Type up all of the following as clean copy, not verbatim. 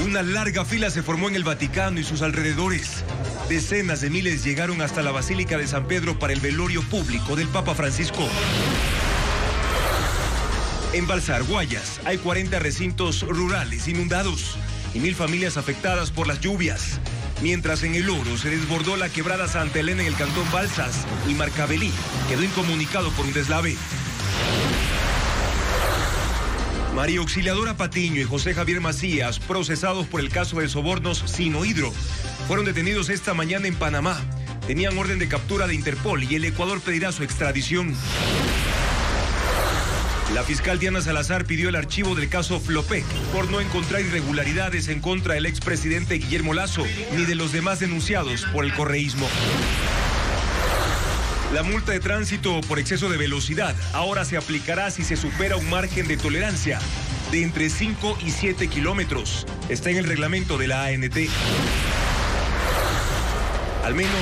Una larga fila se formó en el Vaticano y sus alrededores. Decenas de miles llegaron hasta la Basílica de San Pedro para el velorio público del Papa Francisco. En Balsar, Guayas, hay 40 recintos rurales inundados y 1000 familias afectadas por las lluvias. Mientras en El Oro se desbordó la quebrada Santa Elena en el cantón Balsas y Marcabelí quedó incomunicado por un deslave. María Auxiliadora Patiño y José Javier Macías, procesados por el caso de sobornos Sinohidro, fueron detenidos esta mañana en Panamá. Tenían orden de captura de Interpol y el Ecuador pedirá su extradición. La fiscal Diana Salazar pidió el archivo del caso Flopec por no encontrar irregularidades en contra del expresidente Guillermo Lasso ni de los demás denunciados por el correísmo. La multa de tránsito por exceso de velocidad ahora se aplicará si se supera un margen de tolerancia de entre 5 y 7 kilómetros. Está en el reglamento de la ANT. Al menos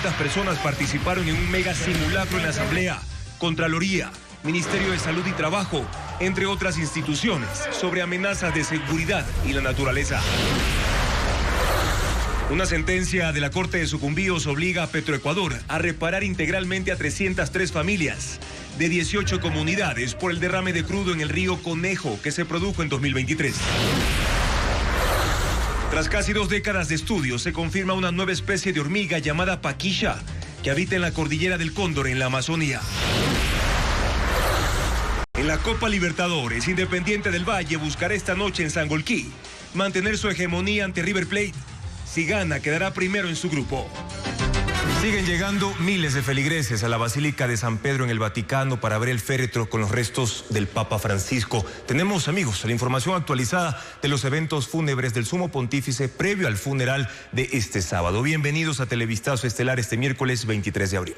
2.500 personas participaron en un mega simulacro en la Asamblea, Contraloría, Ministerio de Salud y Trabajo, entre otras instituciones, sobre amenazas de seguridad y la naturaleza. Una sentencia de la Corte de Sucumbíos obliga a Petroecuador a reparar integralmente a 303 familias de 18 comunidades por el derrame de crudo en el río Conejo que se produjo en 2023. Tras casi 2 décadas de estudio, se confirma una nueva especie de hormiga llamada paquilla que habita en la cordillera del Cóndor en la Amazonía. En la Copa Libertadores, Independiente del Valle buscará esta noche en Sangolquí mantener su hegemonía ante River Plate. Si gana, quedará primero en su grupo. Siguen llegando miles de feligreses a la Basílica de San Pedro en el Vaticano para ver el féretro con los restos del Papa Francisco. Tenemos, amigos, la información actualizada de los eventos fúnebres del Sumo Pontífice previo al funeral de este sábado. Bienvenidos a Televistazo Estelar este miércoles 23 de abril.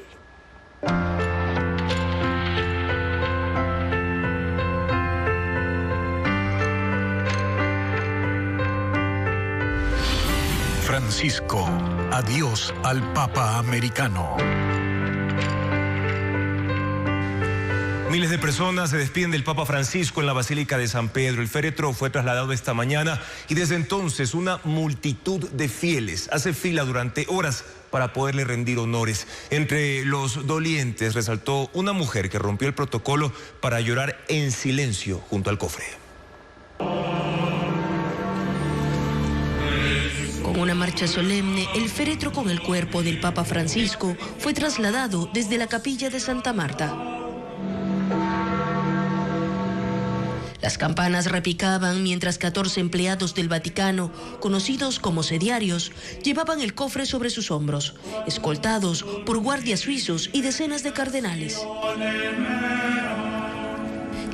Francisco, adiós al Papa americano. Miles de personas se despiden del Papa Francisco en la Basílica de San Pedro. El féretro fue trasladado esta mañana y desde entonces una multitud de fieles hace fila durante horas para poderle rendir honores. Entre los dolientes resaltó una mujer que rompió el protocolo para llorar en silencio junto al cofre. Con una marcha solemne, el féretro con el cuerpo del Papa Francisco fue trasladado desde la capilla de Santa Marta. Las campanas repicaban mientras 14 empleados del Vaticano, conocidos como sediarios, llevaban el cofre sobre sus hombros, escoltados por guardias suizos y decenas de cardenales.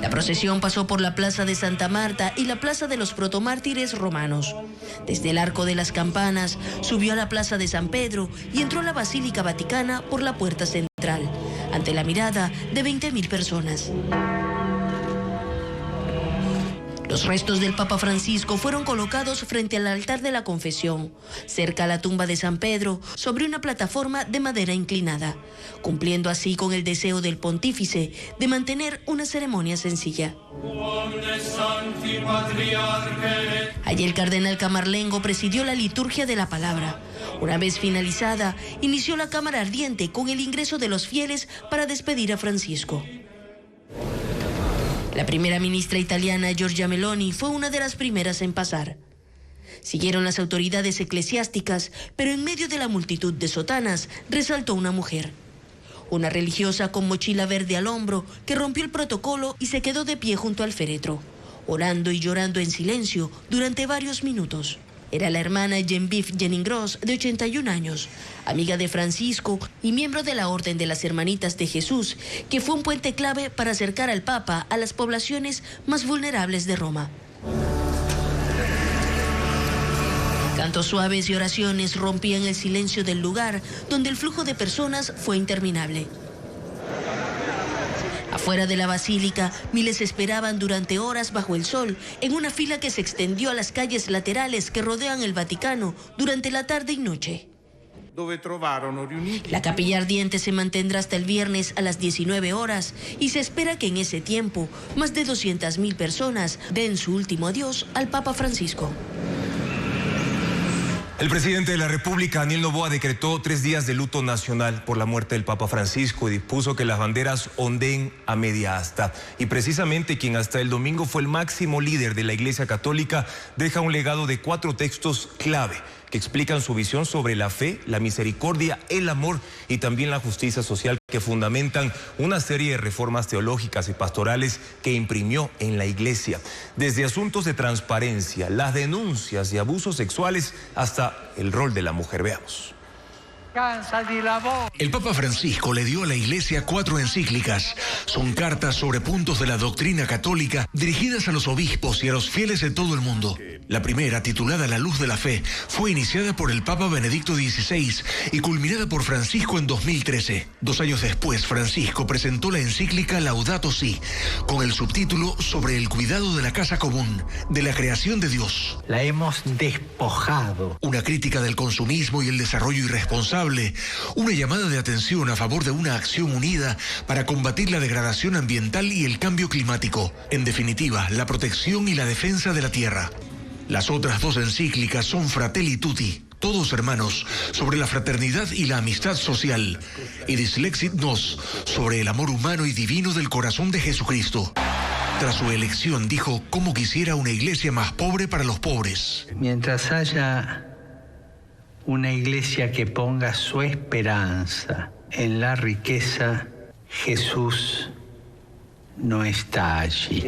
La procesión pasó por la Plaza de Santa Marta y la Plaza de los Protomártires romanos. Desde el Arco de las Campanas, subió a la Plaza de San Pedro y entró a la Basílica Vaticana por la puerta central, ante la mirada de 20.000 personas. Los restos del Papa Francisco fueron colocados frente al altar de la Confesión, cerca a la tumba de San Pedro, sobre una plataforma de madera inclinada, cumpliendo así con el deseo del pontífice de mantener una ceremonia sencilla. Allí el cardenal Camarlengo presidió la liturgia de la palabra. Una vez finalizada, inició la cámara ardiente con el ingreso de los fieles para despedir a Francisco. La primera ministra italiana, Giorgia Meloni, fue una de las primeras en pasar. Siguieron las autoridades eclesiásticas, pero en medio de la multitud de sotanas resaltó una mujer. Una religiosa con mochila verde al hombro que rompió el protocolo y se quedó de pie junto al féretro, orando y llorando en silencio durante varios minutos. Era la hermana Genevieve Jennings-Gross, de 81 años, amiga de Francisco y miembro de la Orden de las Hermanitas de Jesús, que fue un puente clave para acercar al Papa a las poblaciones más vulnerables de Roma. Cantos suaves y oraciones rompían el silencio del lugar, donde el flujo de personas fue interminable. Afuera de la basílica, miles esperaban durante horas bajo el sol, en una fila que se extendió a las calles laterales que rodean el Vaticano durante la tarde y noche. La capilla ardiente se mantendrá hasta el viernes a las 19 horas y se espera que en ese tiempo más de 200.000 personas den su último adiós al Papa Francisco. El presidente de la República, Daniel Noboa, decretó 3 días de luto nacional por la muerte del Papa Francisco y dispuso que las banderas ondeen a media asta. Y precisamente quien hasta el domingo fue el máximo líder de la Iglesia Católica deja un legado de 4 textos clave que explican su visión sobre la fe, la misericordia, el amor y también la justicia social, que fundamentan una serie de reformas teológicas y pastorales que imprimió en la Iglesia. Desde asuntos de transparencia, las denuncias de abusos sexuales hasta el rol de la mujer. Veamos. El Papa Francisco le dio a la Iglesia 4 encíclicas. Son cartas sobre puntos de la doctrina católica dirigidas a los obispos y a los fieles de todo el mundo. La primera, titulada La Luz de la Fe, fue iniciada por el Papa Benedicto XVI y culminada por Francisco en 2013. 2 años después, Francisco presentó la encíclica Laudato Si, con el subtítulo sobre el cuidado de la casa común, de la creación de Dios. La hemos despojado. Una crítica del consumismo y el desarrollo irresponsable. Una llamada de atención a favor de una acción unida para combatir la degradación ambiental y el cambio climático. En definitiva, la protección y la defensa de la tierra. Las otras 2 encíclicas son Fratelli Tutti, todos hermanos, sobre la fraternidad y la amistad social, y Dislexit Nos, sobre el amor humano y divino del corazón de Jesucristo. Tras su elección dijo cómo quisiera una iglesia más pobre para los pobres. Mientras haya una iglesia que ponga su esperanza en la riqueza, Jesús no está allí.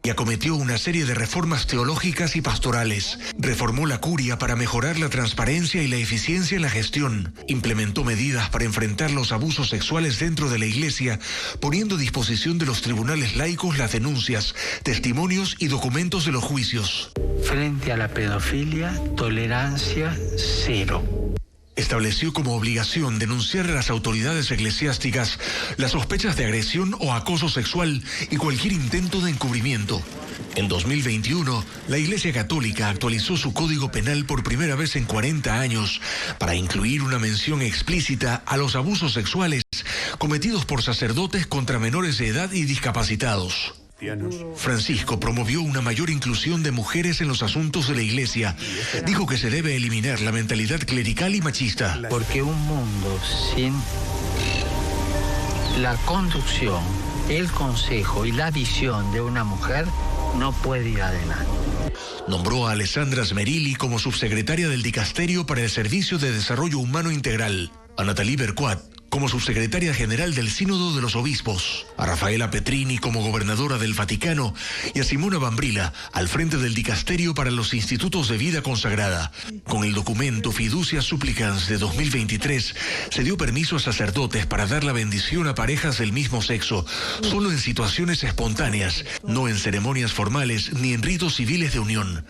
Y acometió una serie de reformas teológicas y pastorales. Reformó la curia para mejorar la transparencia y la eficiencia en la gestión. Implementó medidas para enfrentar los abusos sexuales dentro de la Iglesia, poniendo a disposición de los tribunales laicos las denuncias, testimonios y documentos de los juicios. Frente a la pedofilia, tolerancia cero. Estableció como obligación denunciar a las autoridades eclesiásticas las sospechas de agresión o acoso sexual y cualquier intento de encubrimiento. En 2021, la Iglesia Católica actualizó su Código Penal por primera vez en 40 años para incluir una mención explícita a los abusos sexuales cometidos por sacerdotes contra menores de edad y discapacitados. Francisco promovió una mayor inclusión de mujeres en los asuntos de la Iglesia. Dijo que se debe eliminar la mentalidad clerical y machista. Porque un mundo sin la conducción, el consejo y la visión de una mujer no puede ir adelante. Nombró a Alessandra Smerilli como subsecretaria del Dicasterio para el Servicio de Desarrollo Humano Integral, a Nathalie Berquat como subsecretaria general del Sínodo de los Obispos, a Rafaela Petrini como gobernadora del Vaticano y a Simona Bambrilla al frente del Dicasterio para los Institutos de Vida Consagrada. Con el documento Fiducia Supplicans de 2023 se dio permiso a sacerdotes para dar la bendición a parejas del mismo sexo, solo en situaciones espontáneas, no en ceremonias formales ni en ritos civiles de unión.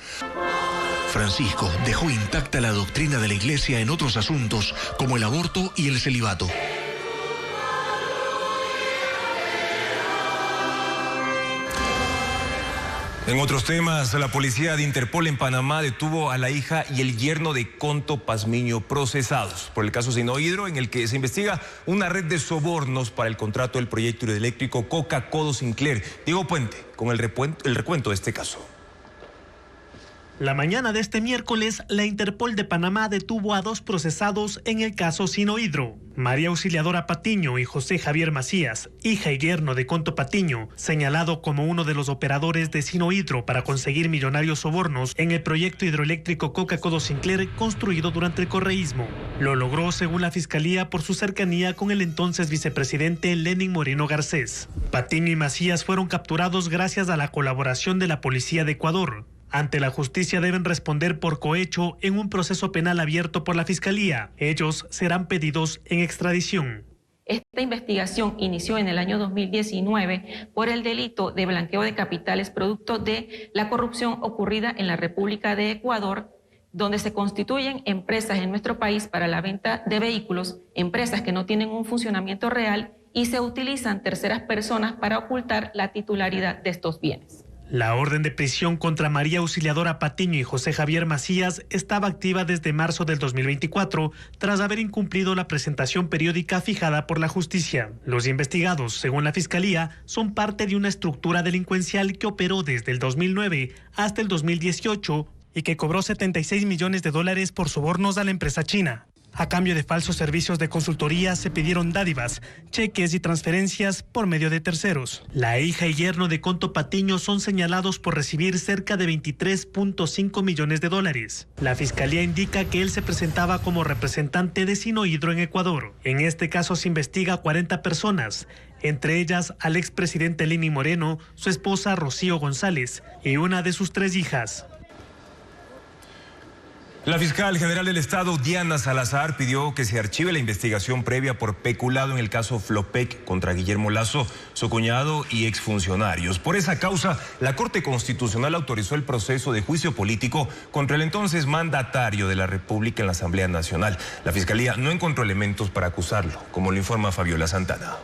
Francisco dejó intacta la doctrina de la Iglesia en otros asuntos, como el aborto y el celibato. En otros temas, la policía de Interpol en Panamá detuvo a la hija y el yerno de Conto Pazmiño procesados por el caso Sinohydro, en el que se investiga una red de sobornos para el contrato del proyecto hidroeléctrico Coca-Codo Sinclair. Diego Puente con el recuento de este caso. La mañana de este miércoles, la Interpol de Panamá detuvo a 2 procesados en el caso Sinohydro. María Auxiliadora Patiño y José Javier Macías, hija y yerno de Conto Patiño, señalado como uno de los operadores de Sinohydro para conseguir millonarios sobornos en el proyecto hidroeléctrico Coca-Codo Sinclair construido durante el correísmo. Lo logró, según la Fiscalía, por su cercanía con el entonces vicepresidente Lenín Moreno Garcés. Patiño y Macías fueron capturados gracias a la colaboración de la Policía de Ecuador. Ante la justicia deben responder por cohecho en un proceso penal abierto por la Fiscalía. Ellos serán pedidos en extradición. Esta investigación inició en el año 2019 por el delito de blanqueo de capitales producto de la corrupción ocurrida en la República de Ecuador, donde se constituyen empresas en nuestro país para la venta de vehículos, empresas que no tienen un funcionamiento real y se utilizan terceras personas para ocultar la titularidad de estos bienes. La orden de prisión contra María Auxiliadora Patiño y José Javier Macías estaba activa desde marzo del 2024, tras haber incumplido la presentación periódica fijada por la justicia. Los investigados, según la Fiscalía, son parte de una estructura delincuencial que operó desde el 2009 hasta el 2018, y que cobró $76 millones por sobornos a la empresa china. A cambio de falsos servicios de consultoría se pidieron dádivas, cheques y transferencias por medio de terceros. La hija y yerno de Conto Patiño son señalados por recibir cerca de $23.5 millones. La fiscalía indica que él se presentaba como representante de Sinohydro en Ecuador. En este caso se investiga a 40 personas, entre ellas al expresidente Lenín Moreno, su esposa Rocío González y una de sus 3 hijas. La fiscal general del Estado, Diana Salazar, pidió que se archive la investigación previa por peculado en el caso Flopec contra Guillermo Lasso, su cuñado y exfuncionarios. Por esa causa, la Corte Constitucional autorizó el proceso de juicio político contra el entonces mandatario de la República en la Asamblea Nacional. La Fiscalía no encontró elementos para acusarlo, como lo informa Fabiola Santana.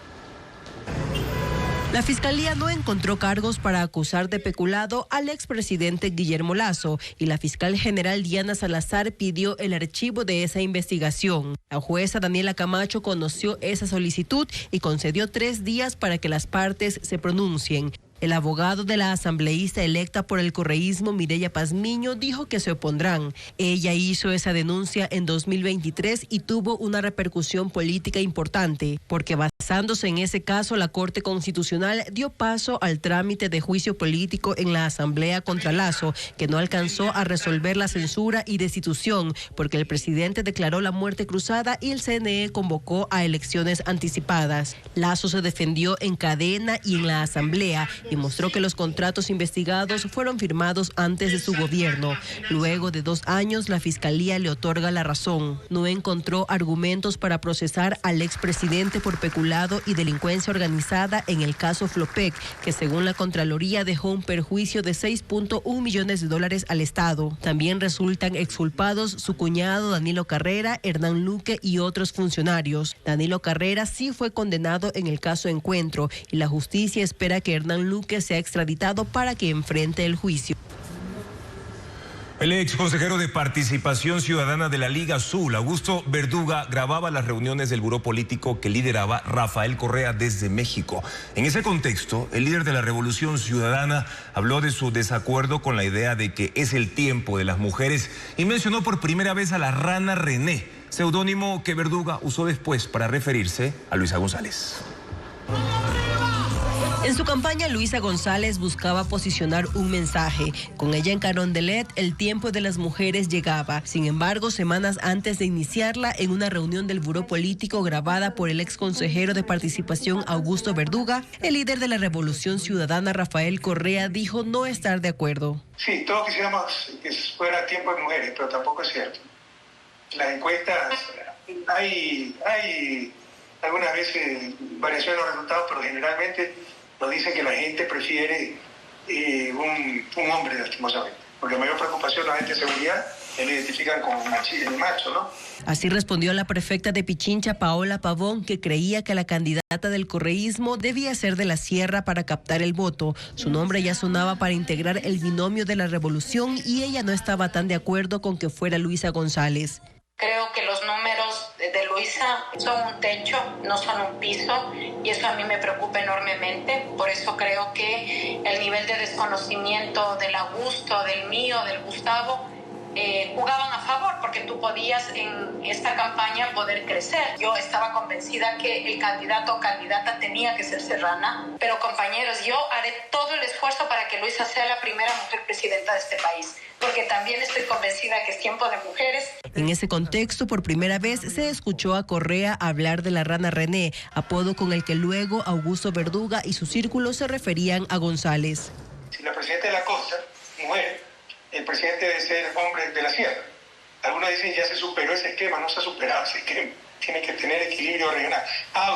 La Fiscalía no encontró cargos para acusar de peculado al expresidente Guillermo Lasso y la fiscal general Diana Salazar pidió el archivo de esa investigación. La jueza Daniela Camacho conoció esa solicitud y concedió 3 días para que las partes se pronuncien. El abogado de la asambleísta electa por el correísmo, Mireya Pazmiño, dijo que se opondrán. Ella hizo esa denuncia en 2023 y tuvo una repercusión política importante, porque basándose en ese caso, la Corte Constitucional dio paso al trámite de juicio político en la Asamblea contra Lasso, que no alcanzó a resolver la censura y destitución, porque el presidente declaró la muerte cruzada y el CNE convocó a elecciones anticipadas. Lasso se defendió en cadena y en la Asamblea, y mostró que los contratos investigados fueron firmados antes de su gobierno. Luego de 2 años, la Fiscalía le otorga la razón. No encontró argumentos para procesar al expresidente por peculado y delincuencia organizada en el caso Flopec, que según la Contraloría dejó un perjuicio de $6.1 millones al Estado. También resultan exculpados su cuñado Danilo Carrera, Hernán Luque y otros funcionarios. Danilo Carrera sí fue condenado en el caso Encuentro y la justicia espera que Hernán Luque sea extraditado para que enfrente el juicio. El ex consejero de Participación Ciudadana de la Liga Azul, Augusto Verduga, grababa las reuniones del buró político que lideraba Rafael Correa desde México. En ese contexto, el líder de la Revolución Ciudadana habló de su desacuerdo con la idea de que es el tiempo de las mujeres y mencionó por primera vez a la Rana René, seudónimo que Verduga usó después para referirse a Luisa González. En su campaña, Luisa González buscaba posicionar un mensaje. Con ella en Carondelet, el tiempo de las mujeres llegaba. Sin embargo, semanas antes de iniciarla, en una reunión del buró político grabada por el ex consejero de Participación Augusto Verduga, el líder de la Revolución Ciudadana Rafael Correa dijo no estar de acuerdo. Sí, todos quisiéramos que fuera tiempo de mujeres, pero tampoco es cierto. Las encuestas, hay algunas veces variaciones en los resultados, pero generalmente nos dicen que la gente prefiere un hombre, lastimosamente, porque la mayor preocupación la gente de seguridad lo identifican como el macho, ¿no? Así respondió la prefecta de Pichincha, Paola Pavón, que creía que la candidata del correísmo debía ser de la Sierra para captar el voto. Su nombre ya sonaba para integrar el binomio de la Revolución y ella no estaba tan de acuerdo con que fuera Luisa González. Creo que los números de Luisa son un techo, no son un piso, y eso a mí me preocupa enormemente. Por eso creo que el nivel de desconocimiento del Augusto, del mío, del Gustavo, jugaban a favor, porque tú podías en esta campaña poder crecer. Yo estaba convencida que el candidato o candidata tenía que ser serrana, pero compañeros, yo haré todo el esfuerzo para que Luisa sea la primera mujer presidenta de este país, porque también estoy convencida que es tiempo de mujeres. En ese contexto, por primera vez se escuchó a Correa hablar de la Rana René, apodo con el que luego Augusto Verduga y su círculo se referían a González. Si la presidenta de la costa, mujer, el presidente debe ser hombre de la sierra. Algunos dicen ya se superó ese esquema, no se ha superado ese esquema. Tiene que tener equilibrio regional.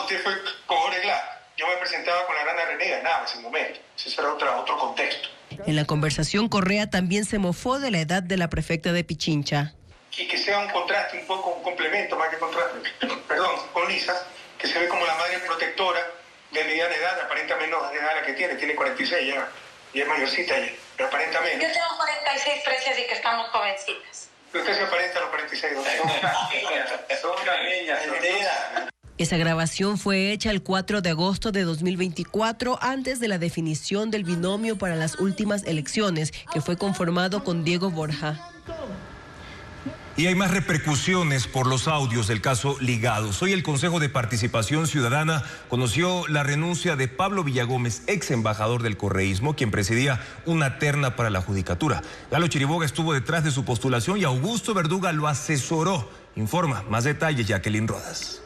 Usted fue con Jorge Glass. Yo me presentaba con la Rana René, ganaba ese momento. Ese era otro contexto. En la conversación, Correa también se mofó de la edad de la prefecta de Pichincha. Y que sea un contraste, un poco un complemento, más que contraste, con Lisa, que se ve como la madre protectora de mediana edad, aparenta menos edad la que tiene 46 ya, y es mayorcita ya, pero aparenta menos. Yo tengo 46 precias y que estamos jovencitas. Usted se aparenta a los 46, ¿no? Son unas niñas. Esa grabación fue hecha el 4 de agosto de 2024, antes de la definición del binomio para las últimas elecciones, que fue conformado con Diego Borja. Y hay más repercusiones por los audios del caso Ligados. Hoy el Consejo de Participación Ciudadana conoció la renuncia de Pablo Villagómez, ex embajador del correísmo, quien presidía una terna para la judicatura. Galo Chiriboga estuvo detrás de su postulación y Augusto Verduga lo asesoró. Informa más detalles Jacqueline Rodas.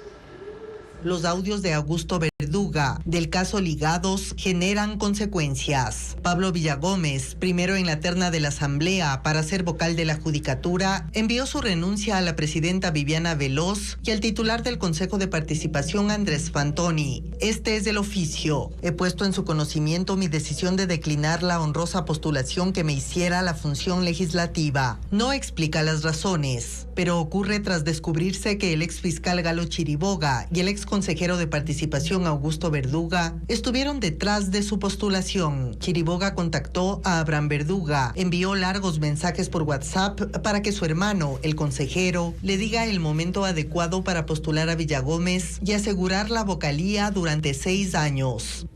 Los audios de Augusto Verduga del caso Ligados generan consecuencias. Pablo Villagómez, primero en la terna de la Asamblea para ser vocal de la Judicatura, envió su renuncia a la presidenta Viviana Veloz y al titular del Consejo de Participación, Andrés Fantoni. Este es el oficio. He puesto en su conocimiento mi decisión de declinar la honrosa postulación que me hiciera la función legislativa. No explica las razones, pero ocurre tras descubrirse que el ex fiscal Galo Chiriboga y el ex consejero de Participación Augusto Verduga estuvieron detrás de su postulación. Chiriboga contactó a Abraham Verduga, envió largos mensajes por WhatsApp para que su hermano, el consejero, le diga el momento adecuado para postular a Villagómez y asegurar la vocalía durante 6 años.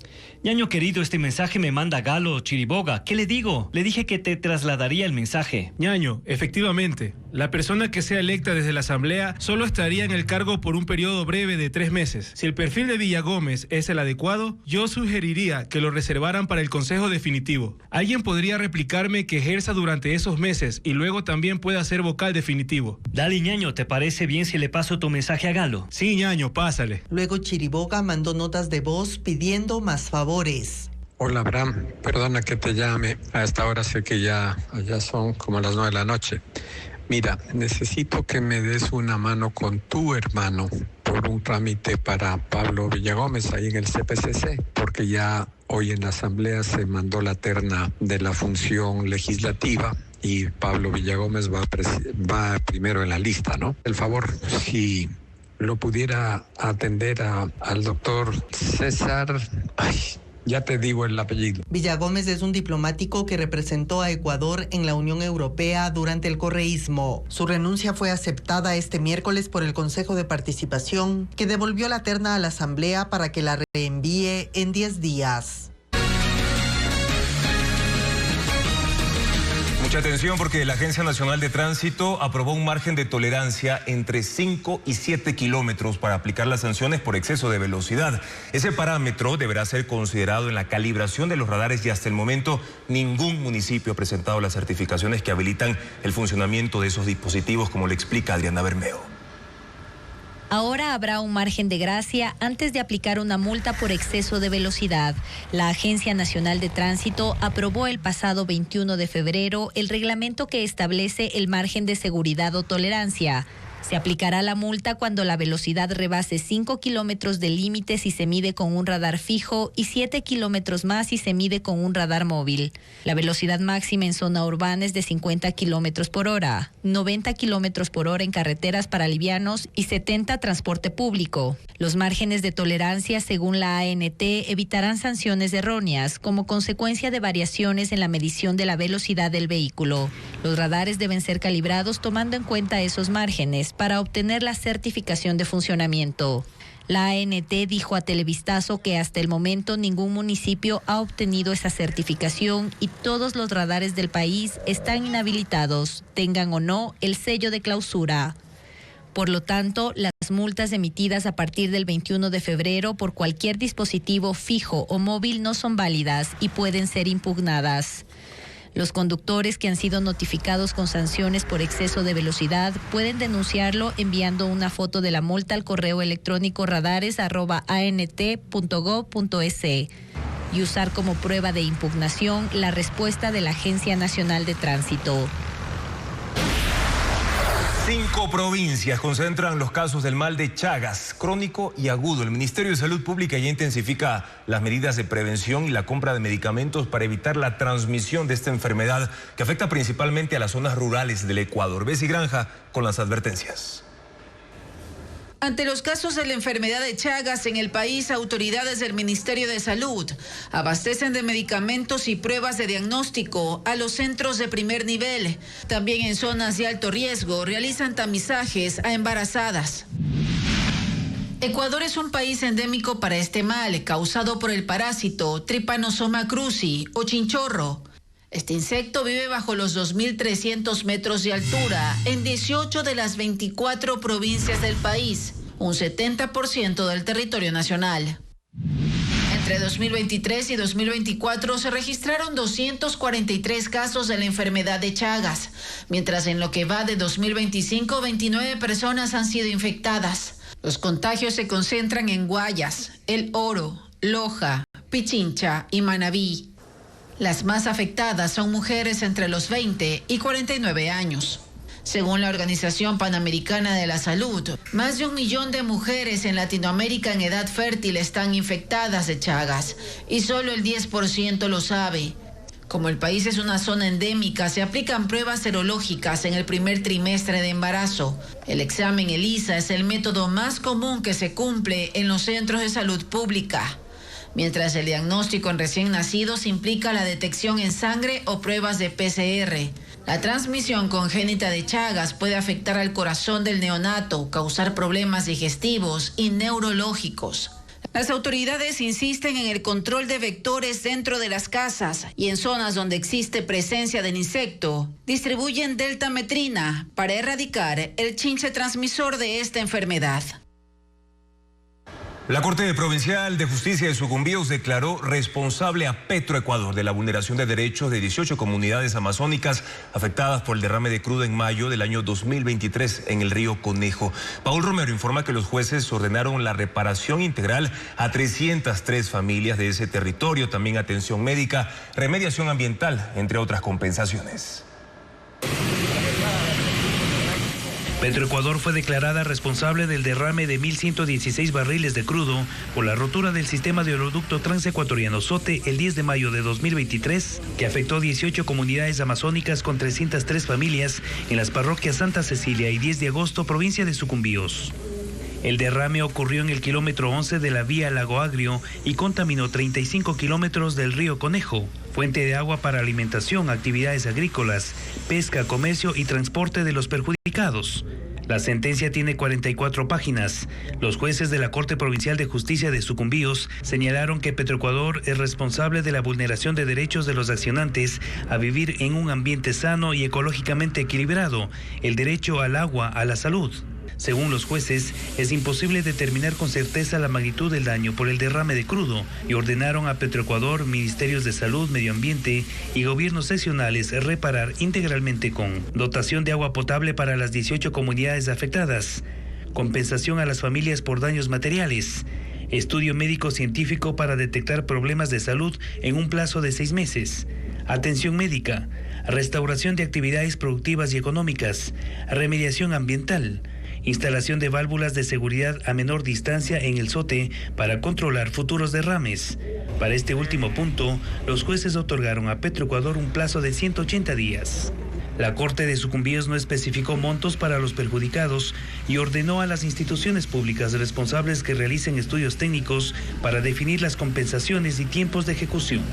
Ñaño querido, este mensaje me manda Galo Chiriboga. ¿Qué le digo? Le dije que te trasladaría el mensaje. Ñaño, efectivamente, la persona que sea electa desde la Asamblea solo estaría en el cargo por un periodo breve de 3 meses. Si el perfil de Villagómez es el adecuado, yo sugeriría que lo reservaran para el Consejo Definitivo. Alguien podría replicarme que ejerza durante esos meses y luego también pueda ser vocal definitivo. Dale, Ñaño, ¿te parece bien si le paso tu mensaje a Galo? Sí, Ñaño, pásale. Luego Chiriboga mandó notas de voz pidiendo más favores. Hola, Abraham, perdona que te llame. A esta hora sé que ya son como las 9 de la noche. Mira, necesito que me des una mano con tu hermano por un trámite para Pablo Villagómez ahí en el CPCC, porque ya hoy en la Asamblea se mandó la terna de la función legislativa y Pablo Villagómez va primero en la lista, ¿no? El favor, si lo pudiera atender al doctor César... Ya te digo el apellido. Villagómez es un diplomático que representó a Ecuador en la Unión Europea durante el correísmo. Su renuncia fue aceptada este miércoles por el Consejo de Participación, que devolvió la terna a la Asamblea para que la reenvíe en 10 días. Mucha atención porque la Agencia Nacional de Tránsito aprobó un margen de tolerancia entre 5 y 7 kilómetros para aplicar las sanciones por exceso de velocidad. Ese parámetro deberá ser considerado en la calibración de los radares y hasta el momento ningún municipio ha presentado las certificaciones que habilitan el funcionamiento de esos dispositivos, como le explica Adriana Bermeo. Ahora habrá un margen de gracia antes de aplicar una multa por exceso de velocidad. La Agencia Nacional de Tránsito aprobó el pasado 21 de febrero el reglamento que establece el margen de seguridad o tolerancia. Se aplicará la multa cuando la velocidad rebase 5 kilómetros de límite si se mide con un radar fijo y 7 kilómetros más si se mide con un radar móvil. La velocidad máxima en zona urbana es de 50 kilómetros por hora, 90 kilómetros por hora en carreteras para livianos y 70 transporte público. Los márgenes de tolerancia, según la ANT, evitarán sanciones erróneas como consecuencia de variaciones en la medición de la velocidad del vehículo. Los radares deben ser calibrados tomando en cuenta esos márgenes para obtener la certificación de funcionamiento. La ANT dijo a Televistazo que hasta el momento ningún municipio ha obtenido esa certificación y todos los radares del país están inhabilitados, tengan o no el sello de clausura. Por lo tanto, las multas emitidas a partir del 21 de febrero por cualquier dispositivo fijo o móvil no son válidas y pueden ser impugnadas. Los conductores que han sido notificados con sanciones por exceso de velocidad pueden denunciarlo enviando una foto de la multa al correo electrónico radares@ant.gov.es y usar como prueba de impugnación la respuesta de la Agencia Nacional de Tránsito. 5 provincias concentran los casos del mal de Chagas, crónico y agudo. El Ministerio de Salud Pública ya intensifica las medidas de prevención y la compra de medicamentos para evitar la transmisión de esta enfermedad que afecta principalmente a las zonas rurales del Ecuador. Bessie Granja con las advertencias. Ante los casos de la enfermedad de Chagas en el país, autoridades del Ministerio de Salud abastecen de medicamentos y pruebas de diagnóstico a los centros de primer nivel. También en zonas de alto riesgo realizan tamizajes a embarazadas. Ecuador es un país endémico para este mal, causado por el parásito Trypanosoma cruzi o chinchorro. Este insecto vive bajo los 2.300 metros de altura en 18 de las 24 provincias del país, un 70% del territorio nacional. Entre 2023 y 2024 se registraron 243 casos de la enfermedad de Chagas, mientras en lo que va de 2025, 29 personas han sido infectadas. Los contagios se concentran en Guayas, El Oro, Loja, Pichincha y Manabí. Las más afectadas son mujeres entre los 20 y 49 años. Según la Organización Panamericana de la Salud, más de 1 millón de mujeres en Latinoamérica en edad fértil están infectadas de Chagas y solo el 10% lo sabe. Como el país es una zona endémica, se aplican pruebas serológicas en el primer trimestre de embarazo. El examen ELISA es el método más común que se cumple en los centros de salud pública. Mientras el diagnóstico en recién nacidos implica la detección en sangre o pruebas de PCR. La transmisión congénita de Chagas puede afectar al corazón del neonato, causar problemas digestivos y neurológicos. Las autoridades insisten en el control de vectores dentro de las casas y en zonas donde existe presencia del insecto, distribuyen deltametrina para erradicar el chinche transmisor de esta enfermedad. La Corte Provincial de Justicia de Sucumbíos declaró responsable a Petroecuador de la vulneración de derechos de 18 comunidades amazónicas afectadas por el derrame de crudo en mayo del año 2023 en el río Conejo. Paul Romero informa que los jueces ordenaron la reparación integral a 303 familias de ese territorio, también atención médica, remediación ambiental, entre otras compensaciones. Petroecuador fue declarada responsable del derrame de 1.116 barriles de crudo por la rotura del sistema de oleoducto transecuatoriano SOTE el 10 de mayo de 2023, que afectó 18 comunidades amazónicas con 303 familias en las parroquias Santa Cecilia y 10 de agosto, provincia de Sucumbíos. El derrame ocurrió en el kilómetro 11 de la vía Lago Agrio y contaminó 35 kilómetros del río Conejo, fuente de agua para alimentación, actividades agrícolas, pesca, comercio y transporte de los perjudicados. La sentencia tiene 44 páginas. Los jueces de la Corte Provincial de Justicia de Sucumbíos señalaron que Petroecuador es responsable de la vulneración de derechos de los accionantes a vivir en un ambiente sano y ecológicamente equilibrado, el derecho al agua, a la salud. Según los jueces, es imposible determinar con certeza la magnitud del daño por el derrame de crudo y ordenaron a Petroecuador, Ministerios de Salud, Medio Ambiente y gobiernos seccionales reparar integralmente con dotación de agua potable para las 18 comunidades afectadas, compensación a las familias por daños materiales, estudio médico científico para detectar problemas de salud en un plazo de 6 meses, atención médica, restauración de actividades productivas y económicas, remediación ambiental, instalación de válvulas de seguridad a menor distancia en el SOTE para controlar futuros derrames. Para este último punto, los jueces otorgaron a Petroecuador un plazo de 180 días. La Corte de Sucumbíos no especificó montos para los perjudicados y ordenó a las instituciones públicas responsables que realicen estudios técnicos para definir las compensaciones y tiempos de ejecución.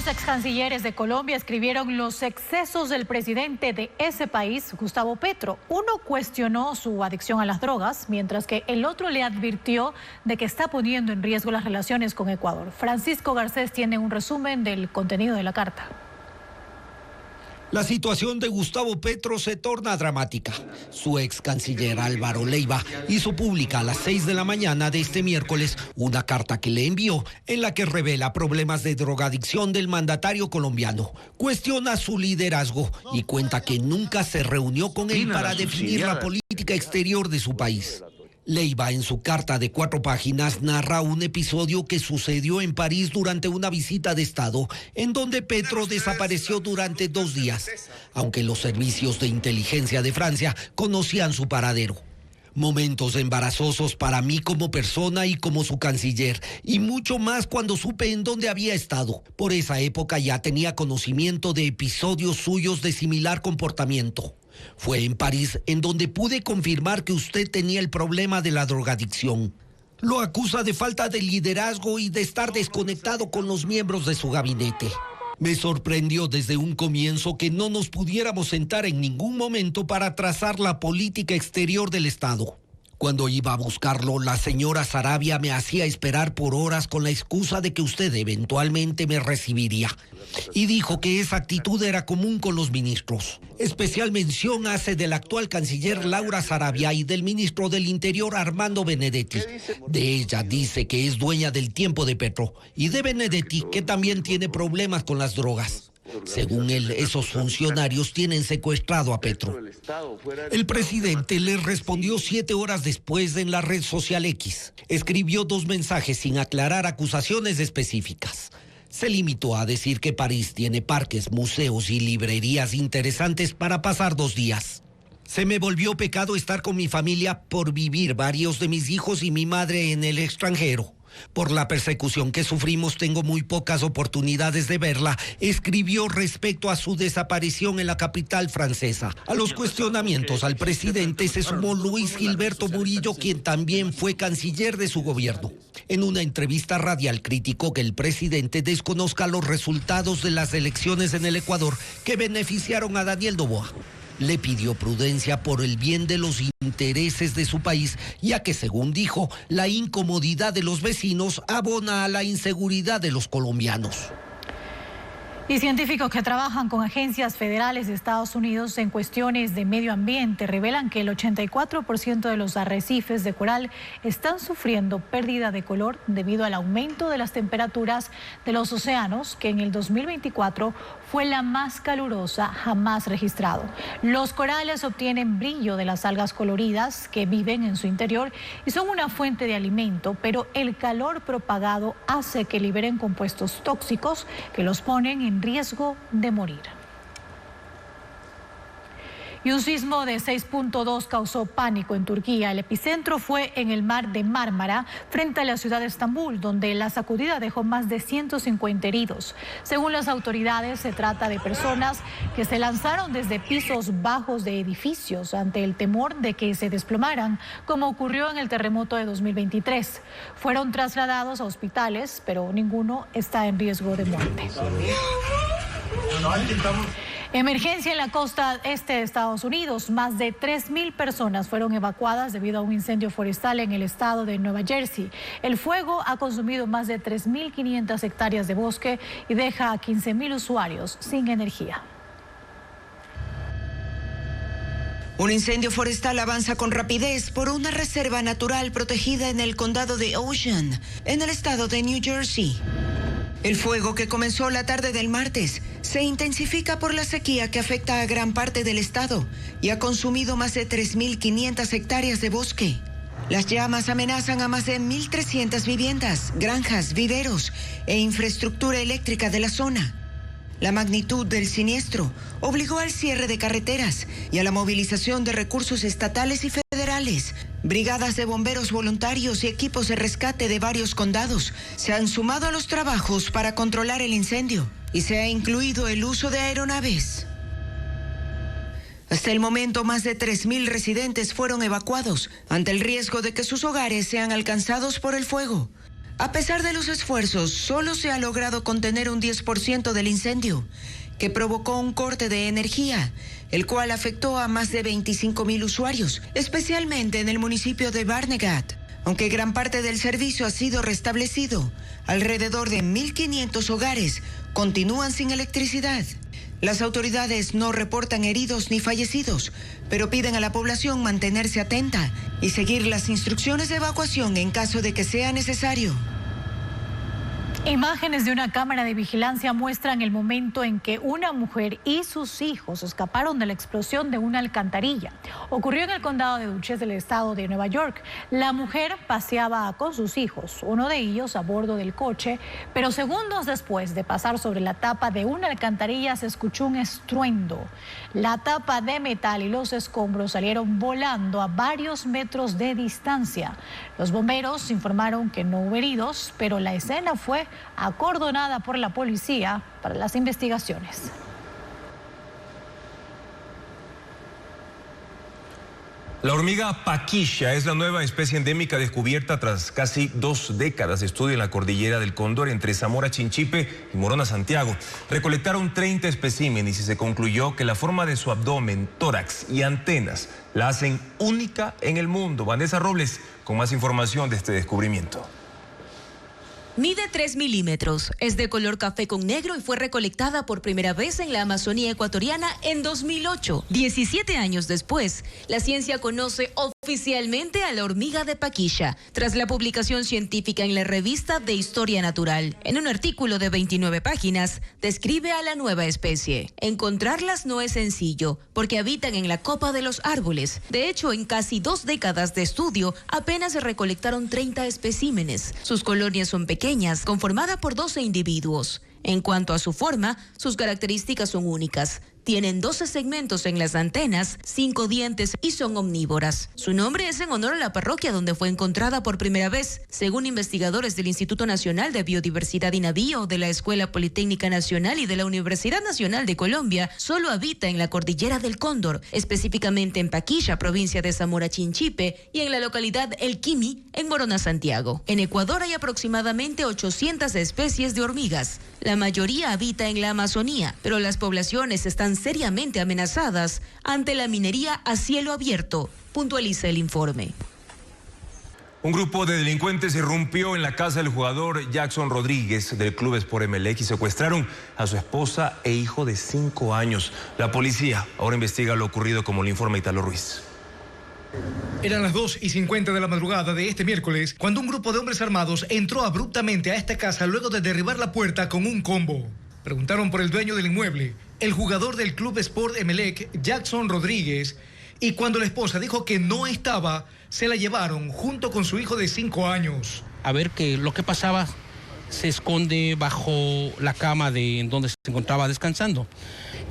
Ex cancilleres de Colombia escribieron los excesos del presidente de ese país, Gustavo Petro. Uno cuestionó su adicción a las drogas, mientras que el otro le advirtió de que está poniendo en riesgo las relaciones con Ecuador. Francisco Garcés tiene un resumen del contenido de la carta. La situación de Gustavo Petro se torna dramática. Su ex canciller Álvaro Leiva hizo pública a las 6 de la mañana de este miércoles una carta que le envió en la que revela problemas de drogadicción del mandatario colombiano. Cuestiona su liderazgo y cuenta que nunca se reunió con él para definir la política exterior de su país. Leiva, en su carta de 4 páginas, narra un episodio que sucedió en París durante una visita de Estado, en donde Petro desapareció durante 2 días, aunque los servicios de inteligencia de Francia conocían su paradero. Momentos embarazosos para mí como persona y como su canciller, y mucho más cuando supe en dónde había estado. Por esa época ya tenía conocimiento de episodios suyos de similar comportamiento. Fue en París en donde pude confirmar que usted tenía el problema de la drogadicción. Lo acusa de falta de liderazgo y de estar desconectado con los miembros de su gabinete. Me sorprendió desde un comienzo que no nos pudiéramos sentar en ningún momento para trazar la política exterior del Estado. Cuando iba a buscarlo, la señora Sarabia me hacía esperar por horas con la excusa de que usted eventualmente me recibiría. Y dijo que esa actitud era común con los ministros. Especial mención hace del actual canciller Laura Sarabia y del ministro del Interior Armando Benedetti. De ella dice que es dueña del tiempo de Petro y de Benedetti, que también tiene problemas con las drogas. Según él, esos funcionarios tienen secuestrado a Petro. El presidente le respondió 7 horas después en la red social X. Escribió 2 mensajes sin aclarar acusaciones específicas. Se limitó a decir que París tiene parques, museos y librerías interesantes para pasar 2 días. Se me volvió pecado estar con mi familia por vivir varios de mis hijos y mi madre en el extranjero. Por la persecución que sufrimos, tengo muy pocas oportunidades de verla, escribió respecto a su desaparición en la capital francesa. A los cuestionamientos al presidente se sumó Luis Gilberto Murillo, quien también fue canciller de su gobierno. En una entrevista radial criticó que el presidente desconozca los resultados de las elecciones en el Ecuador que beneficiaron a Daniel Noboa. Le pidió prudencia por el bien de los intereses de su país, ya que, según dijo, la incomodidad de los vecinos abona a la inseguridad de los colombianos. Y científicos que trabajan con agencias federales de Estados Unidos en cuestiones de medio ambiente revelan que el 84% de los arrecifes de coral están sufriendo pérdida de color debido al aumento de las temperaturas de los océanos, que en el 2024 fue la más calurosa jamás registrado. Los corales obtienen brillo de las algas coloridas que viven en su interior y son una fuente de alimento, pero el calor propagado hace que liberen compuestos tóxicos que los ponen en riesgo de morir. Y un sismo de 6.2 causó pánico en Turquía. El epicentro fue en el mar de Mármara, frente a la ciudad de Estambul, donde la sacudida dejó más de 150 heridos. Según las autoridades, se trata de personas que se lanzaron desde pisos bajos de edificios ante el temor de que se desplomaran, como ocurrió en el terremoto de 2023. Fueron trasladados a hospitales, pero ninguno está en riesgo de muerte. Emergencia en la costa este de Estados Unidos. Más de 3.000 personas fueron evacuadas debido a un incendio forestal en el estado de Nueva Jersey. El fuego ha consumido más de 3.500 hectáreas de bosque y deja a 15.000 usuarios sin energía. Un incendio forestal avanza con rapidez por una reserva natural protegida en el condado de Ocean, en el estado de New Jersey. El fuego, que comenzó la tarde del martes, se intensifica por la sequía que afecta a gran parte del estado y ha consumido más de 3.500 hectáreas de bosque. Las llamas amenazan a más de 1.300 viviendas, granjas, viveros e infraestructura eléctrica de la zona. La magnitud del siniestro obligó al cierre de carreteras y a la movilización de recursos estatales y federales. Brigadas de bomberos voluntarios y equipos de rescate de varios condados se han sumado a los trabajos para controlar el incendio y se ha incluido el uso de aeronaves. Hasta el momento, más de 3.000 residentes fueron evacuados ante el riesgo de que sus hogares sean alcanzados por el fuego. A pesar de los esfuerzos, solo se ha logrado contener un 10% del incendio, que provocó un corte de energía, el cual afectó a más de 25.000 usuarios, especialmente en el municipio de Barnegat. Aunque gran parte del servicio ha sido restablecido, alrededor de 1.500 hogares continúan sin electricidad. Las autoridades no reportan heridos ni fallecidos, pero piden a la población mantenerse atenta y seguir las instrucciones de evacuación en caso de que sea necesario. Imágenes de una cámara de vigilancia muestran el momento en que una mujer y sus hijos escaparon de la explosión de una alcantarilla. Ocurrió en el condado de Dutchess del estado de Nueva York. La mujer paseaba con sus hijos, uno de ellos a bordo del coche, pero segundos después de pasar sobre la tapa de una alcantarilla se escuchó un estruendo. La tapa de metal y los escombros salieron volando a varios metros de distancia. Los bomberos informaron que no hubo heridos, pero la escena fue acordonada por la policía para las investigaciones. La hormiga paquilla es la nueva especie endémica descubierta tras casi 2 décadas de estudio en la cordillera del Cóndor entre Zamora Chinchipe y Morona Santiago. Recolectaron 30 especímenes y se concluyó que la forma de su abdomen, tórax y antenas la hacen única en el mundo. Vanessa Robles con más información de este descubrimiento. Mide 3 milímetros, es de color café con negro y fue recolectada por primera vez en la Amazonía ecuatoriana en 2008. 17 años después, la ciencia conoce oficialmente a la hormiga de paquilla, tras la publicación científica en la revista de Historia Natural. En un artículo de 29 páginas, describe a la nueva especie. Encontrarlas no es sencillo, porque habitan en la copa de los árboles. De hecho, en casi 2 décadas de estudio, apenas se recolectaron 30 especímenes. Sus colonias son pequeñas, conformada por 12 individuos. En cuanto a su forma, sus características son únicas. Tienen 12 segmentos en las antenas, 5 dientes y son omnívoras. Su nombre es en honor a la parroquia donde fue encontrada por primera vez. Según investigadores del Instituto Nacional de Biodiversidad INABIO, de la Escuela Politécnica Nacional y de la Universidad Nacional de Colombia, solo habita en la cordillera del Cóndor, específicamente en Paquilla, provincia de Zamora Chinchipe, y en la localidad El Quimi, en Morona Santiago. En Ecuador hay aproximadamente 800 especies de hormigas. La mayoría habita en la Amazonía, pero las poblaciones están seriamente amenazadas ante la minería a cielo abierto, puntualiza el informe. Un grupo de delincuentes irrumpió en la casa del jugador Jackson Rodríguez del Club Sport Emelec y secuestraron a su esposa e hijo de 5 años. La policía ahora investiga lo ocurrido, como le informa Italo Ruiz. Eran las 2:50 de la madrugada de este miércoles cuando un grupo de hombres armados entró abruptamente a esta casa luego de derribar la puerta con un combo. Preguntaron por el dueño del inmueble, el jugador del Club Sport Emelec, Jackson Rodríguez, y cuando la esposa dijo que no estaba, se la llevaron junto con su hijo de 5 años. A ver que lo que pasaba, se esconde bajo la cama en donde se encontraba descansando.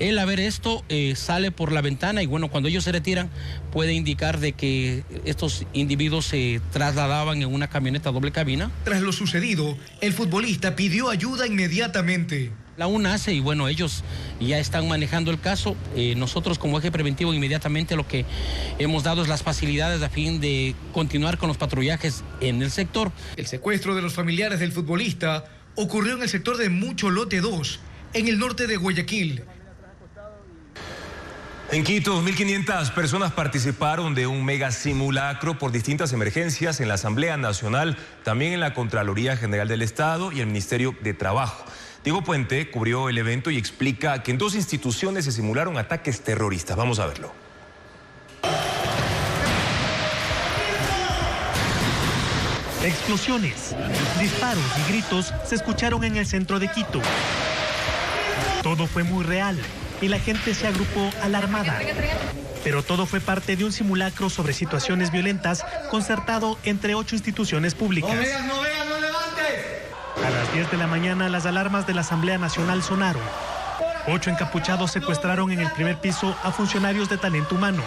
Él, a ver esto, sale por la ventana y bueno, cuando ellos se retiran, puede indicar de que estos individuos se trasladaban en una camioneta doble cabina. Tras lo sucedido, el futbolista pidió ayuda inmediatamente. La UNACE y bueno, ellos ya están manejando el caso. Nosotros como eje preventivo inmediatamente lo que hemos dado es las facilidades a fin de continuar con los patrullajes en el sector. El secuestro de los familiares del futbolista ocurrió en el sector de Mucho Lote 2, en el norte de Guayaquil. En Quito, 2.500 personas participaron de un mega simulacro por distintas emergencias en la Asamblea Nacional, también en la Contraloría General del Estado y el Ministerio de Trabajo. Diego Puente cubrió el evento y explica que en 2 instituciones se simularon ataques terroristas. Vamos a verlo. Explosiones, disparos y gritos se escucharon en el centro de Quito. Todo fue muy real y la gente se agrupó alarmada. Pero todo fue parte de un simulacro sobre situaciones violentas concertado entre 8 instituciones públicas. No veas, no levantes. A las 10 de la mañana las alarmas de la Asamblea Nacional sonaron. 8 encapuchados secuestraron en el primer piso a funcionarios de talento humano.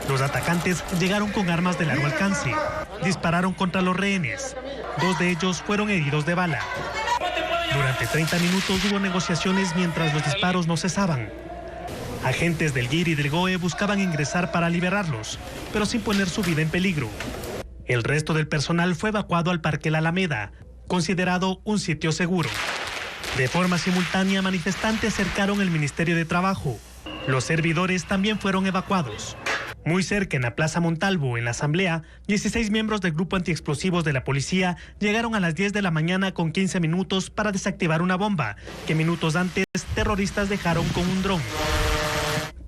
Los atacantes llegaron con armas de largo alcance. Dispararon contra los rehenes. 2 de ellos fueron heridos de bala. Durante 30 minutos hubo negociaciones mientras los disparos no cesaban. Agentes del GIR y del GOE buscaban ingresar para liberarlos, pero sin poner su vida en peligro. El resto del personal fue evacuado al Parque La Alameda, considerado un sitio seguro. De forma simultánea, manifestantes cercaron el Ministerio de Trabajo. Los servidores también fueron evacuados. Muy cerca, en la Plaza Montalvo, en la Asamblea, 16 miembros del grupo antiexplosivos de la policía llegaron a las 10 de la mañana con 15 minutos para desactivar una bomba que minutos antes terroristas dejaron con un dron.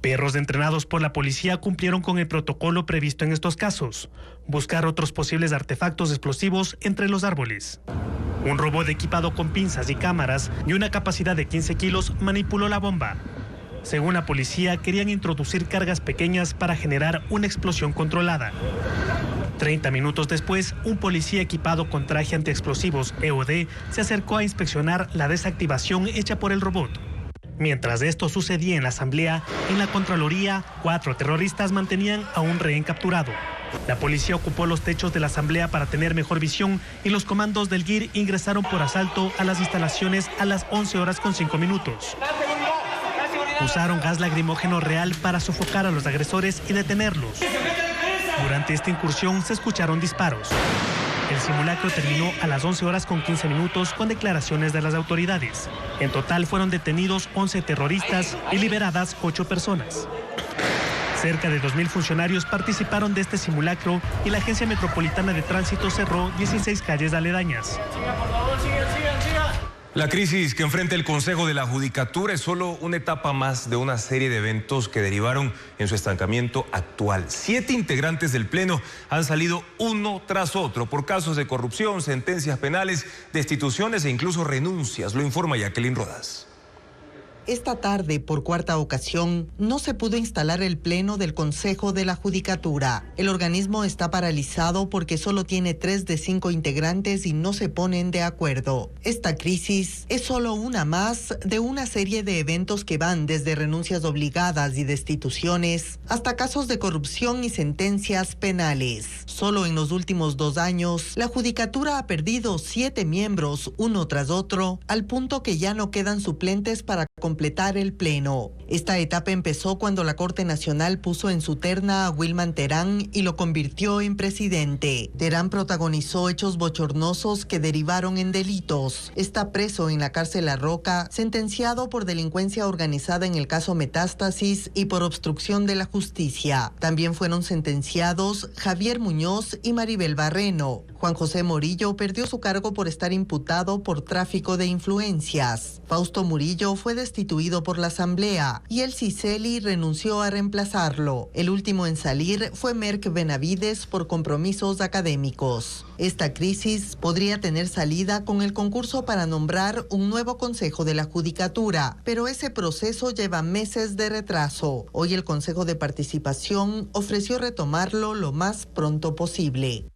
Perros entrenados por la policía cumplieron con el protocolo previsto en estos casos: buscar otros posibles artefactos explosivos entre los árboles. Un robot equipado con pinzas y cámaras y una capacidad de 15 kilos manipuló la bomba. Según la policía, querían introducir cargas pequeñas para generar una explosión controlada. 30 minutos después, un policía equipado con traje antiexplosivos EOD se acercó a inspeccionar la desactivación hecha por el robot. Mientras esto sucedía en la Asamblea, en la Contraloría, 4 terroristas mantenían a un rehén capturado. La policía ocupó los techos de la Asamblea para tener mejor visión y los comandos del GIR ingresaron por asalto a las instalaciones a las 11:05. Usaron gas lacrimógeno real para sofocar a los agresores y detenerlos. Durante esta incursión se escucharon disparos. El simulacro terminó a las 11 horas con 15 minutos con declaraciones de las autoridades. En total fueron detenidos 11 terroristas y liberadas 8 personas. Cerca de 2.000 funcionarios participaron de este simulacro y la Agencia Metropolitana de Tránsito cerró 16 calles aledañas. La crisis que enfrenta el Consejo de la Judicatura es solo una etapa más de una serie de eventos que derivaron en su estancamiento actual. 7 integrantes del Pleno han salido uno tras otro por casos de corrupción, sentencias penales, destituciones e incluso renuncias, lo informa Jacqueline Rodas. Esta tarde, por cuarta ocasión, no se pudo instalar el Pleno del Consejo de la Judicatura. El organismo está paralizado porque solo tiene 3 de 5 integrantes y no se ponen de acuerdo. Esta crisis es solo una más de una serie de eventos que van desde renuncias obligadas y destituciones hasta casos de corrupción y sentencias penales. Solo en los últimos 2 años, la Judicatura ha perdido 7 miembros uno tras otro, al punto que ya no quedan suplentes para completar el Pleno. Esta etapa empezó cuando la Corte Nacional puso en su terna a Wilman Terán y lo convirtió en presidente. Terán protagonizó hechos bochornosos que derivaron en delitos. Está preso en la cárcel La Roca, sentenciado por delincuencia organizada en el caso Metástasis y por obstrucción de la justicia. También fueron sentenciados Javier Muñoz y Maribel Barreno. Juan José Morillo perdió su cargo por estar imputado por tráfico de influencias. Fausto Murillo fue destituido por la Asamblea y el Ciceli renunció a reemplazarlo. El último en salir fue Merck Benavides por compromisos académicos. Esta crisis podría tener salida con el concurso para nombrar un nuevo Consejo de la Judicatura, pero ese proceso lleva meses de retraso. Hoy el Consejo de Participación ofreció retomarlo lo más pronto posible.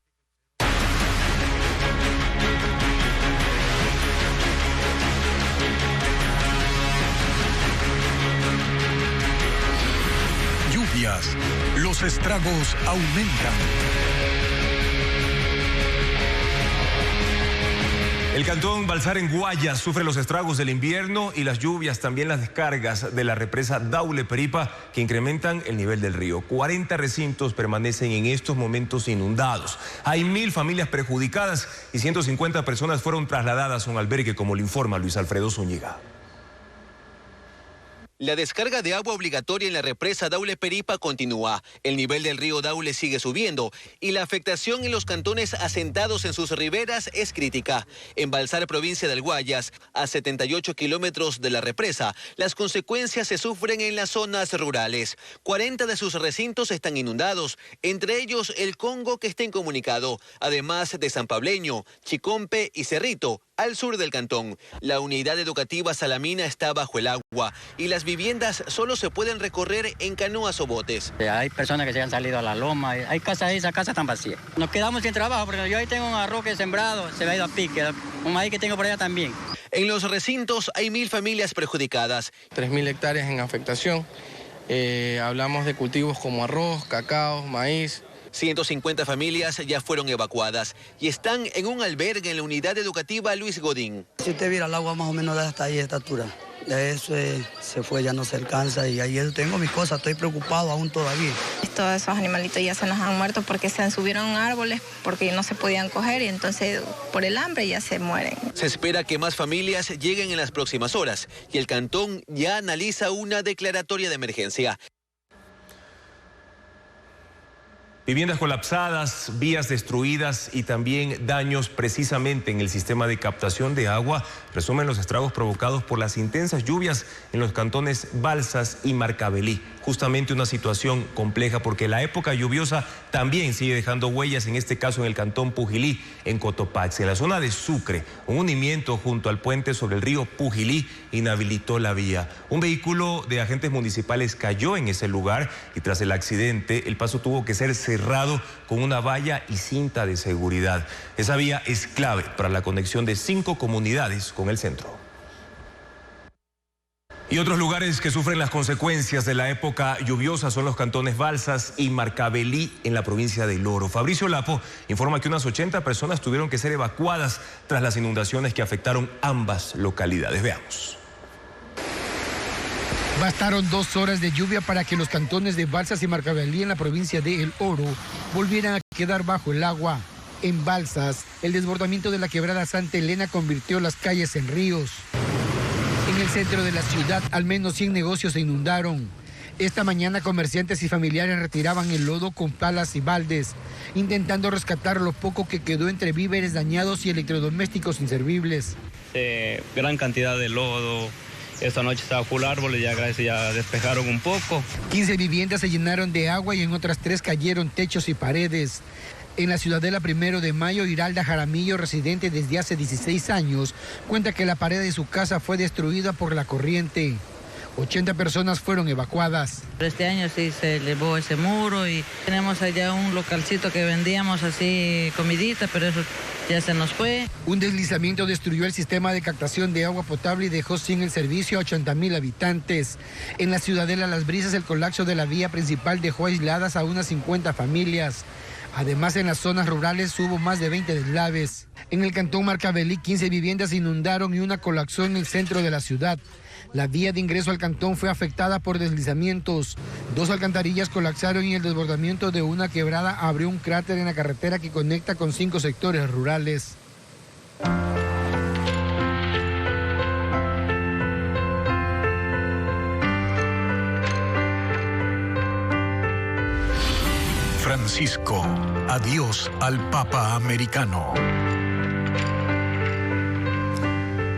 Los estragos aumentan. El cantón Balsar en Guayas sufre los estragos del invierno y las lluvias, también las descargas de la represa Daule Peripa que incrementan el nivel del río. 40 recintos permanecen en estos momentos inundados. Hay 1.000 familias perjudicadas y 150 personas fueron trasladadas a un albergue, como lo informa Luis Alfredo Zúñiga. La descarga de agua obligatoria en la represa Daule Peripa continúa. El nivel del río Daule sigue subiendo y la afectación en los cantones asentados en sus riberas es crítica. En Balsar, provincia del Guayas, a 78 kilómetros de la represa, las consecuencias se sufren en las zonas rurales. 40 de sus recintos están inundados, entre ellos el Congo, que está incomunicado, además de San Pableño, Chicompe y Cerrito, al sur del cantón. La unidad educativa Salamina está bajo el agua y las viviendas solo se pueden recorrer en canoas o botes. Hay personas que se han salido a la loma, hay casas, esas casas están vacías. Nos quedamos sin trabajo porque yo ahí tengo un arroz que he sembrado, se me ha ido a pique, un maíz que tengo por allá también. En los recintos hay 1.000 familias perjudicadas. 3.000 hectáreas en afectación. Hablamos de cultivos como arroz, cacao, maíz. 150 familias ya fueron evacuadas y están en un albergue en la unidad educativa Luis Godín. Si usted viera el agua más o menos hasta ahí, esta altura. Ya eso se fue, ya no se alcanza y ahí tengo mis cosas, estoy preocupado aún todavía. Todos esos animalitos ya se nos han muerto porque se subieron árboles, porque no se podían coger y entonces por el hambre ya se mueren. Se espera que más familias lleguen en las próximas horas y el cantón ya analiza una declaratoria de emergencia. Viviendas colapsadas, vías destruidas y también daños precisamente en el sistema de captación de agua resumen los estragos provocados por las intensas lluvias en los cantones Balsas y Marcavelí. Justamente una situación compleja porque la época lluviosa también sigue dejando huellas, en este caso en el cantón Pujilí, en Cotopaxi. En la zona de Sucre, un hundimiento junto al puente sobre el río Pujilí inhabilitó la vía. Un vehículo de agentes municipales cayó en ese lugar y tras el accidente el paso tuvo que ser cerrado con una valla y cinta de seguridad. Esa vía es clave para la conexión de 5 comunidades con el centro. Y otros lugares que sufren las consecuencias de la época lluviosa son los cantones Balsas y Marcavelí en la provincia del Oro. Fabricio Lapo informa que unas 80 personas tuvieron que ser evacuadas tras las inundaciones que afectaron ambas localidades. Veamos. Bastaron 2 horas de lluvia para que los cantones de Balsas y Marcavelí en la provincia de El Oro volvieran a quedar bajo el agua. En Balsas, el desbordamiento de la quebrada Santa Elena convirtió las calles en ríos. En el centro de la ciudad, al menos 100 negocios se inundaron. Esta mañana, comerciantes y familiares retiraban el lodo con palas y baldes, intentando rescatar lo poco que quedó entre víveres dañados y electrodomésticos inservibles. Gran cantidad de lodo. Esta noche estaba full árboles, ya gracias ya despejaron un poco. 15 viviendas se llenaron de agua y en otras 3 cayeron techos y paredes. En la Ciudadela 1 de Mayo, Iralda Jaramillo, residente desde hace 16 años, cuenta que la pared de su casa fue destruida por la corriente. 80 personas fueron evacuadas. Este año sí se elevó ese muro y tenemos allá un localcito que vendíamos así comidita, pero eso ya se nos fue. Un deslizamiento destruyó el sistema de captación de agua potable y dejó sin el servicio a 80,000 habitantes. En la Ciudadela Las Brisas, el colapso de la vía principal dejó aisladas a unas 50 familias. Además, en las zonas rurales hubo más de 20 deslaves. En el cantón Marcavelí, 15 viviendas se inundaron y una colapsó en el centro de la ciudad. La vía de ingreso al cantón fue afectada por deslizamientos. 2 alcantarillas colapsaron y el desbordamiento de una quebrada abrió un cráter en la carretera que conecta con 5 sectores rurales. Francisco, adiós al Papa americano.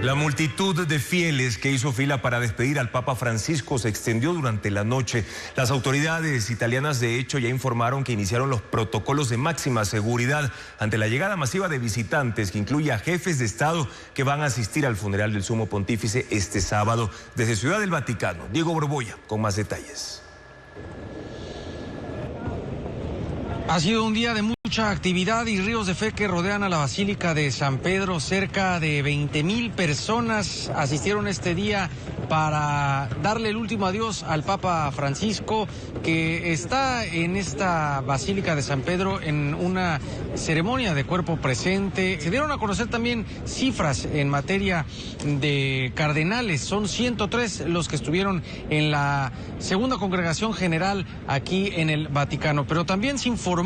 La multitud de fieles que hizo fila para despedir al Papa Francisco se extendió durante la noche. Las autoridades italianas, de hecho, ya informaron que iniciaron los protocolos de máxima seguridad ante la llegada masiva de visitantes, que incluye a jefes de Estado que van a asistir al funeral del Sumo Pontífice este sábado. Desde Ciudad del Vaticano, Diego Borbolla con más detalles. Ha sido un día de mucha actividad y ríos de fe que rodean a la Basílica de San Pedro. Cerca de 20,000 personas asistieron este día para darle el último adiós al Papa Francisco, que está en esta Basílica de San Pedro en una ceremonia de cuerpo presente. Se dieron a conocer también cifras en materia de cardenales. Son 103 los que estuvieron en la segunda congregación general aquí en el Vaticano, pero también se informó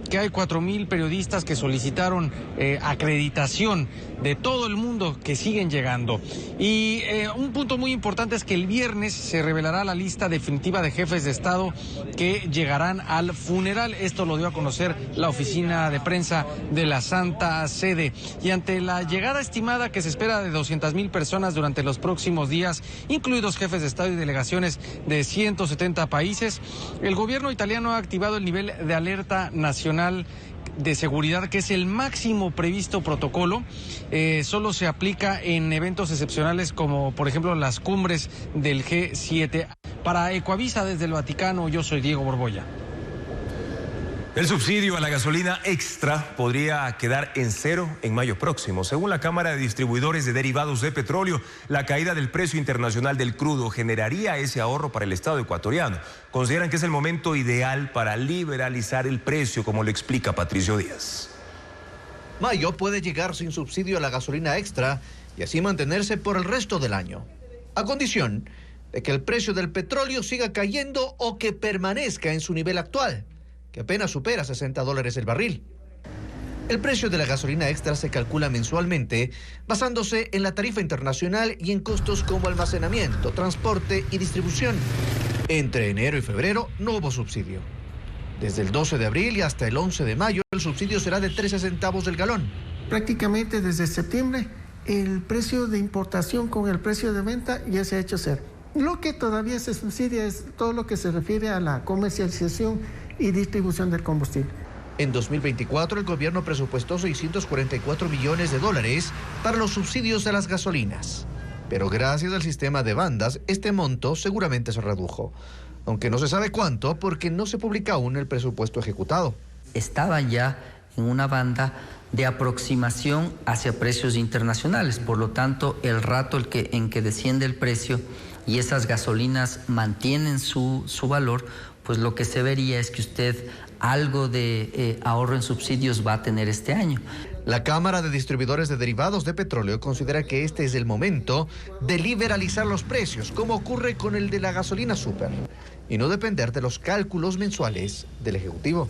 que hay 4,000 periodistas que solicitaron acreditación de todo el mundo que siguen llegando. Y un punto muy importante es que el viernes se revelará la lista definitiva de jefes de Estado que llegarán al funeral. Esto lo dio a conocer la oficina de prensa de la Santa Sede. Y ante la llegada estimada que se espera de 200,000 personas durante los próximos días, incluidos jefes de Estado y delegaciones de 170 países, el gobierno italiano ha activado el nivel de alerta nacional de seguridad, que es el máximo previsto protocolo. Solo se aplica en eventos excepcionales como por ejemplo las cumbres del G7. Para Ecuavisa desde el Vaticano, yo soy Diego Borbolla. El subsidio a la gasolina extra podría quedar en cero en mayo próximo. Según la Cámara de Distribuidores de Derivados de Petróleo, la caída del precio internacional del crudo generaría ese ahorro para el Estado ecuatoriano. Consideran que es el momento ideal para liberalizar el precio, como lo explica Patricio Díaz. Mayo puede llegar sin subsidio a la gasolina extra y así mantenerse por el resto del año, a condición de que el precio del petróleo siga cayendo o que permanezca en su nivel actual, que apenas supera $60 el barril. El precio de la gasolina extra se calcula mensualmente basándose en la tarifa internacional y en costos como almacenamiento, transporte y distribución. Entre enero y febrero no hubo subsidio. Desde el 12 de abril y hasta el 11 de mayo el subsidio será de 13 centavos del galón. Prácticamente desde septiembre el precio de importación con el precio de venta ya se ha hecho cero. Lo que todavía se subsidia es todo lo que se refiere a la comercialización y distribución del combustible. En 2024 el gobierno presupuestó $644 millones para los subsidios a las gasolinas. Pero gracias al sistema de bandas, este monto seguramente se redujo. Aunque no se sabe cuánto porque no se publica aún el presupuesto ejecutado. Estaban ya en una banda de aproximación hacia precios internacionales. Por lo tanto, el rato en que desciende el precio y esas gasolinas mantienen su valor, pues lo que se vería es que usted algo de ahorro en subsidios va a tener este año. La Cámara de Distribuidores de Derivados de Petróleo considera que este es el momento de liberalizar los precios, como ocurre con el de la gasolina super, y no depender de los cálculos mensuales del Ejecutivo.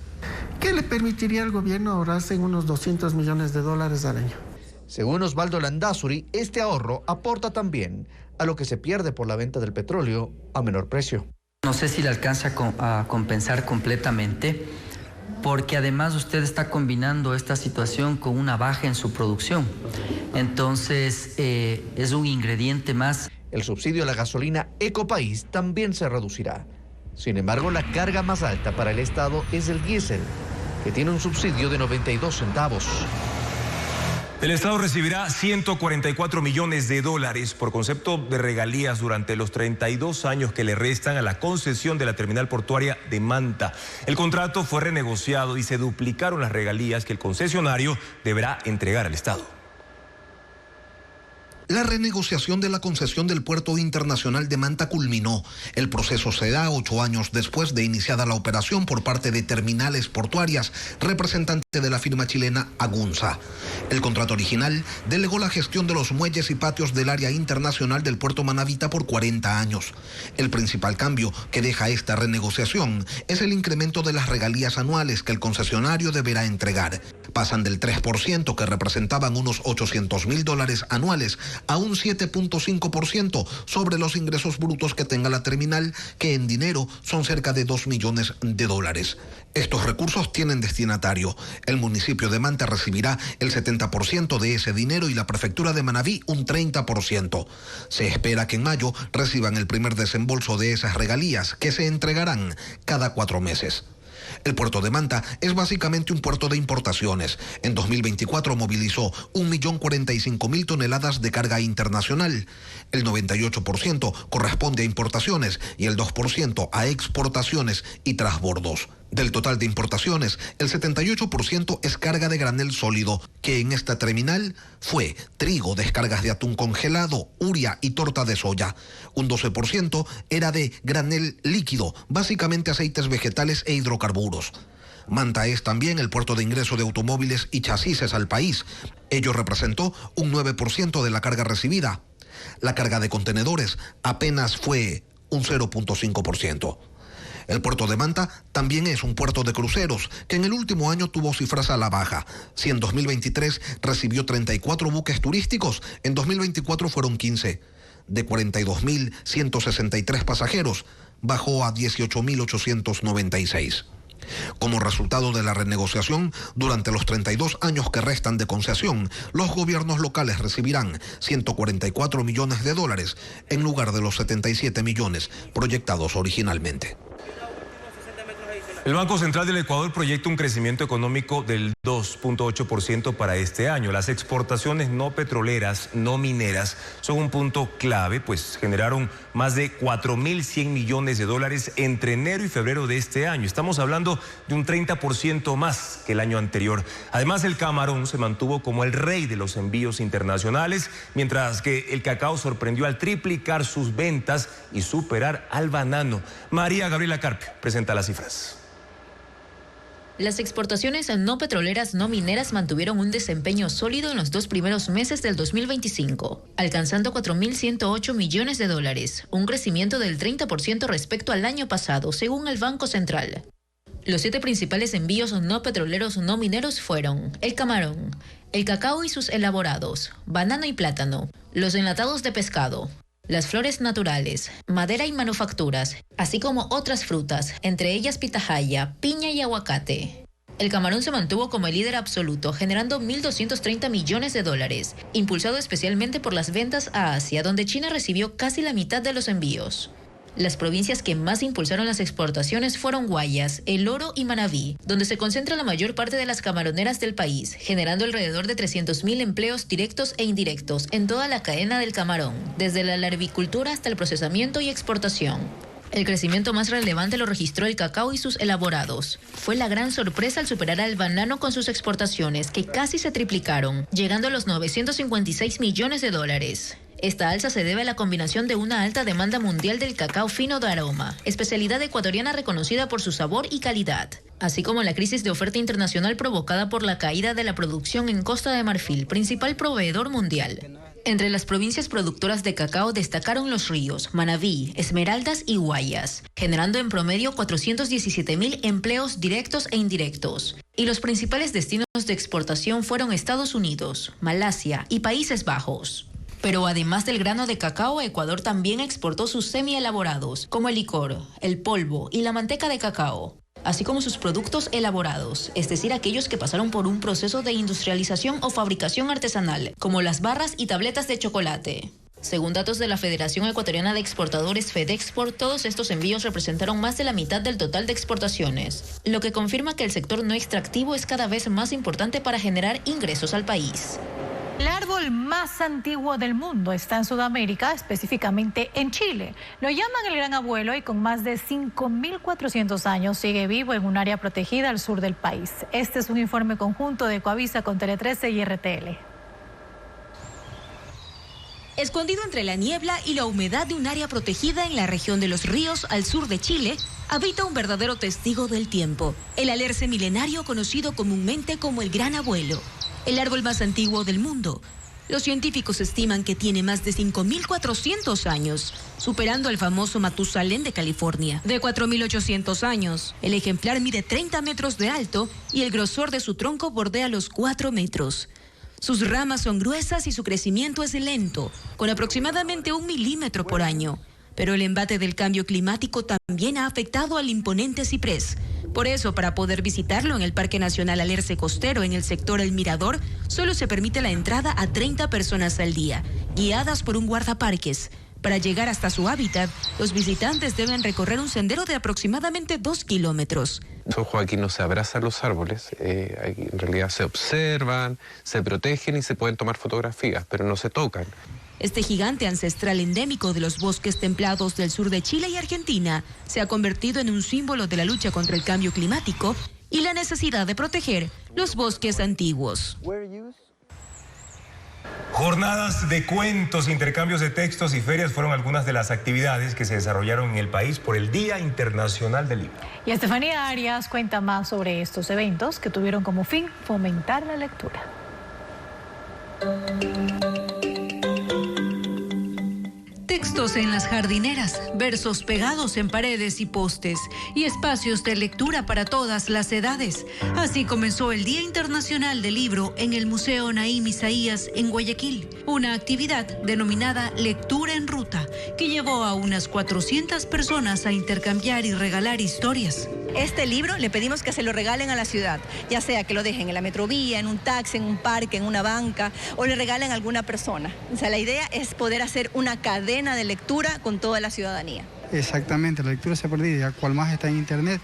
¿Qué le permitiría al gobierno ahorrarse en unos $200 millones al año? Según Osvaldo Landazuri, este ahorro aporta también a lo que se pierde por la venta del petróleo a menor precio. No sé si le alcanza a compensar completamente, porque además usted está combinando esta situación con una baja en su producción. Entonces, es un ingrediente más. El subsidio a la gasolina Ecopaís también se reducirá. Sin embargo, la carga más alta para el Estado es el diésel, que tiene un subsidio de 92 centavos. El Estado recibirá $144 millones por concepto de regalías durante los 32 años que le restan a la concesión de la terminal portuaria de Manta. El contrato fue renegociado y se duplicaron las regalías que el concesionario deberá entregar al Estado. La renegociación de la concesión del puerto internacional de Manta culminó. El proceso se da 8 años después de iniciada la operación por parte de Terminales Portuarias, representante de la firma chilena Agunza. El contrato original delegó la gestión de los muelles y patios del área internacional del puerto Manavita por 40 años. El principal cambio que deja esta renegociación es el incremento de las regalías anuales que el concesionario deberá entregar. Pasan del 3%, que representaban unos $800.000 anuales, a un 7.5% sobre los ingresos brutos que tenga la terminal, que en dinero son cerca de $2 millones. Estos recursos tienen destinatario. El municipio de Manta recibirá el 70% de ese dinero y la prefectura de Manabí un 30%. Se espera que en mayo reciban el primer desembolso de esas regalías, que se entregarán cada 4 meses. El puerto de Manta es básicamente un puerto de importaciones. En 2024 movilizó 1.045.000 toneladas de carga internacional. El 98% corresponde a importaciones y el 2% a exportaciones y transbordos. Del total de importaciones, el 78% es carga de granel sólido, que en esta terminal fue trigo, descargas de atún congelado, uria y torta de soya. Un 12% era de granel líquido, básicamente aceites vegetales e hidrocarburos. Manta es también el puerto de ingreso de automóviles y chasis al país. Ello representó un 9% de la carga recibida. La carga de contenedores apenas fue un 0.5%. El puerto de Manta también es un puerto de cruceros, que en el último año tuvo cifras a la baja. Si en 2023 recibió 34 buques turísticos, en 2024 fueron 15. De 42.163 pasajeros, bajó a 18.896. Como resultado de la renegociación, durante los 32 años que restan de concesión, los gobiernos locales recibirán $144 millones en lugar de los 77 millones proyectados originalmente. El Banco Central del Ecuador proyecta un crecimiento económico del 2.8% para este año. Las exportaciones no petroleras, no mineras, son un punto clave, pues generaron más de $4.100 millones entre enero y febrero de este año. Estamos hablando de un 30% más que el año anterior. Además, el camarón se mantuvo como el rey de los envíos internacionales, mientras que el cacao sorprendió al triplicar sus ventas y superar al banano. María Gabriela Carpio presenta las cifras. Las exportaciones no petroleras no mineras mantuvieron un desempeño sólido en los 2 primeros meses del 2025, alcanzando $4.108 millones, un crecimiento del 30% respecto al año pasado, según el Banco Central. Los 7 principales envíos no petroleros no mineros fueron el camarón, el cacao y sus elaborados, banano y plátano, los enlatados de pescado, las flores naturales, madera y manufacturas, así como otras frutas, entre ellas pitahaya, piña y aguacate. El camarón se mantuvo como el líder absoluto, generando $1.230 millones, impulsado especialmente por las ventas a Asia, donde China recibió casi la mitad de los envíos. Las provincias que más impulsaron las exportaciones fueron Guayas, El Oro y Manabí, donde se concentra la mayor parte de las camaroneras del país, generando alrededor de 300.000 empleos directos e indirectos en toda la cadena del camarón, desde la larvicultura hasta el procesamiento y exportación. El crecimiento más relevante lo registró el cacao y sus elaborados. Fue la gran sorpresa al superar al banano con sus exportaciones, que casi se triplicaron, llegando a los $956 millones. Esta alza se debe a la combinación de una alta demanda mundial del cacao fino de aroma, especialidad ecuatoriana reconocida por su sabor y calidad, así como la crisis de oferta internacional provocada por la caída de la producción en Costa de Marfil, principal proveedor mundial. Entre las provincias productoras de cacao destacaron Los Ríos, Manabí, Esmeraldas y Guayas, generando en promedio 417.000 empleos directos e indirectos. Y los principales destinos de exportación fueron Estados Unidos, Malasia y Países Bajos. Pero además del grano de cacao, Ecuador también exportó sus semi-elaborados, como el licor, el polvo y la manteca de cacao, así como sus productos elaborados, es decir, aquellos que pasaron por un proceso de industrialización o fabricación artesanal, como las barras y tabletas de chocolate. Según datos de la Federación Ecuatoriana de Exportadores FEDEXPORT, todos estos envíos representaron más de la mitad del total de exportaciones, lo que confirma que el sector no extractivo es cada vez más importante para generar ingresos al país. El árbol más antiguo del mundo está en Sudamérica, específicamente en Chile. Lo llaman el Gran Abuelo y con más de 5.400 años sigue vivo en un área protegida al sur del país. Este es un informe conjunto de Coavisa con Tele 13 y RTL. Escondido entre la niebla y la humedad de un área protegida en la región de Los Ríos, al sur de Chile, habita un verdadero testigo del tiempo, el alerce milenario conocido comúnmente como el Gran Abuelo, el árbol más antiguo del mundo. Los científicos estiman que tiene más de 5.400 años, superando al famoso Matusalén de California, de 4.800 años. El ejemplar mide 30 metros de alto y el grosor de su tronco bordea los 4 metros. Sus ramas son gruesas y su crecimiento es lento, con aproximadamente 1 milímetro por año. Pero el embate del cambio climático también ha afectado al imponente ciprés. Por eso, para poder visitarlo en el Parque Nacional Alerce Costero, en el sector El Mirador, solo se permite la entrada a 30 personas al día, guiadas por un guardaparques. Para llegar hasta su hábitat, los visitantes deben recorrer un sendero de aproximadamente 2 kilómetros. Los ojos aquí no se abrazan los árboles, aquí en realidad se observan, se protegen y se pueden tomar fotografías, pero no se tocan. Este gigante ancestral endémico de los bosques templados del sur de Chile y Argentina se ha convertido en un símbolo de la lucha contra el cambio climático y la necesidad de proteger los bosques antiguos. Jornadas de cuentos, intercambios de textos y ferias fueron algunas de las actividades que se desarrollaron en el país por el Día Internacional del Libro. Y Estefanía Arias cuenta más sobre estos eventos que tuvieron como fin fomentar la lectura. Textos en las jardineras, versos pegados en paredes y postes y espacios de lectura para todas las edades. Así comenzó el Día Internacional del Libro en el Museo Naim Isaías en Guayaquil, una actividad denominada Lectura en Ruta, que llevó a unas 400 personas a intercambiar y regalar historias. Este libro le pedimos que se lo regalen a la ciudad, ya sea que lo dejen en la metrovía, en un taxi, en un parque, en una banca, o le regalen a alguna persona. O sea, la idea es poder hacer una cadena de lectura con toda la ciudadanía. Exactamente, la lectura se ha perdido, ya cual más está en internet.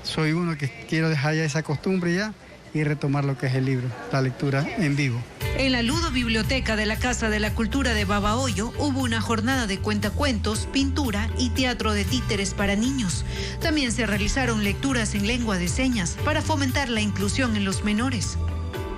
Soy uno que quiero dejar ya esa costumbre ya y retomar lo que es el libro, la lectura en vivo. En la Ludo Biblioteca de la Casa de la Cultura de Babahoyo hubo una jornada de cuentacuentos, pintura y teatro de títeres para niños. También se realizaron lecturas en lengua de señas para fomentar la inclusión en los menores.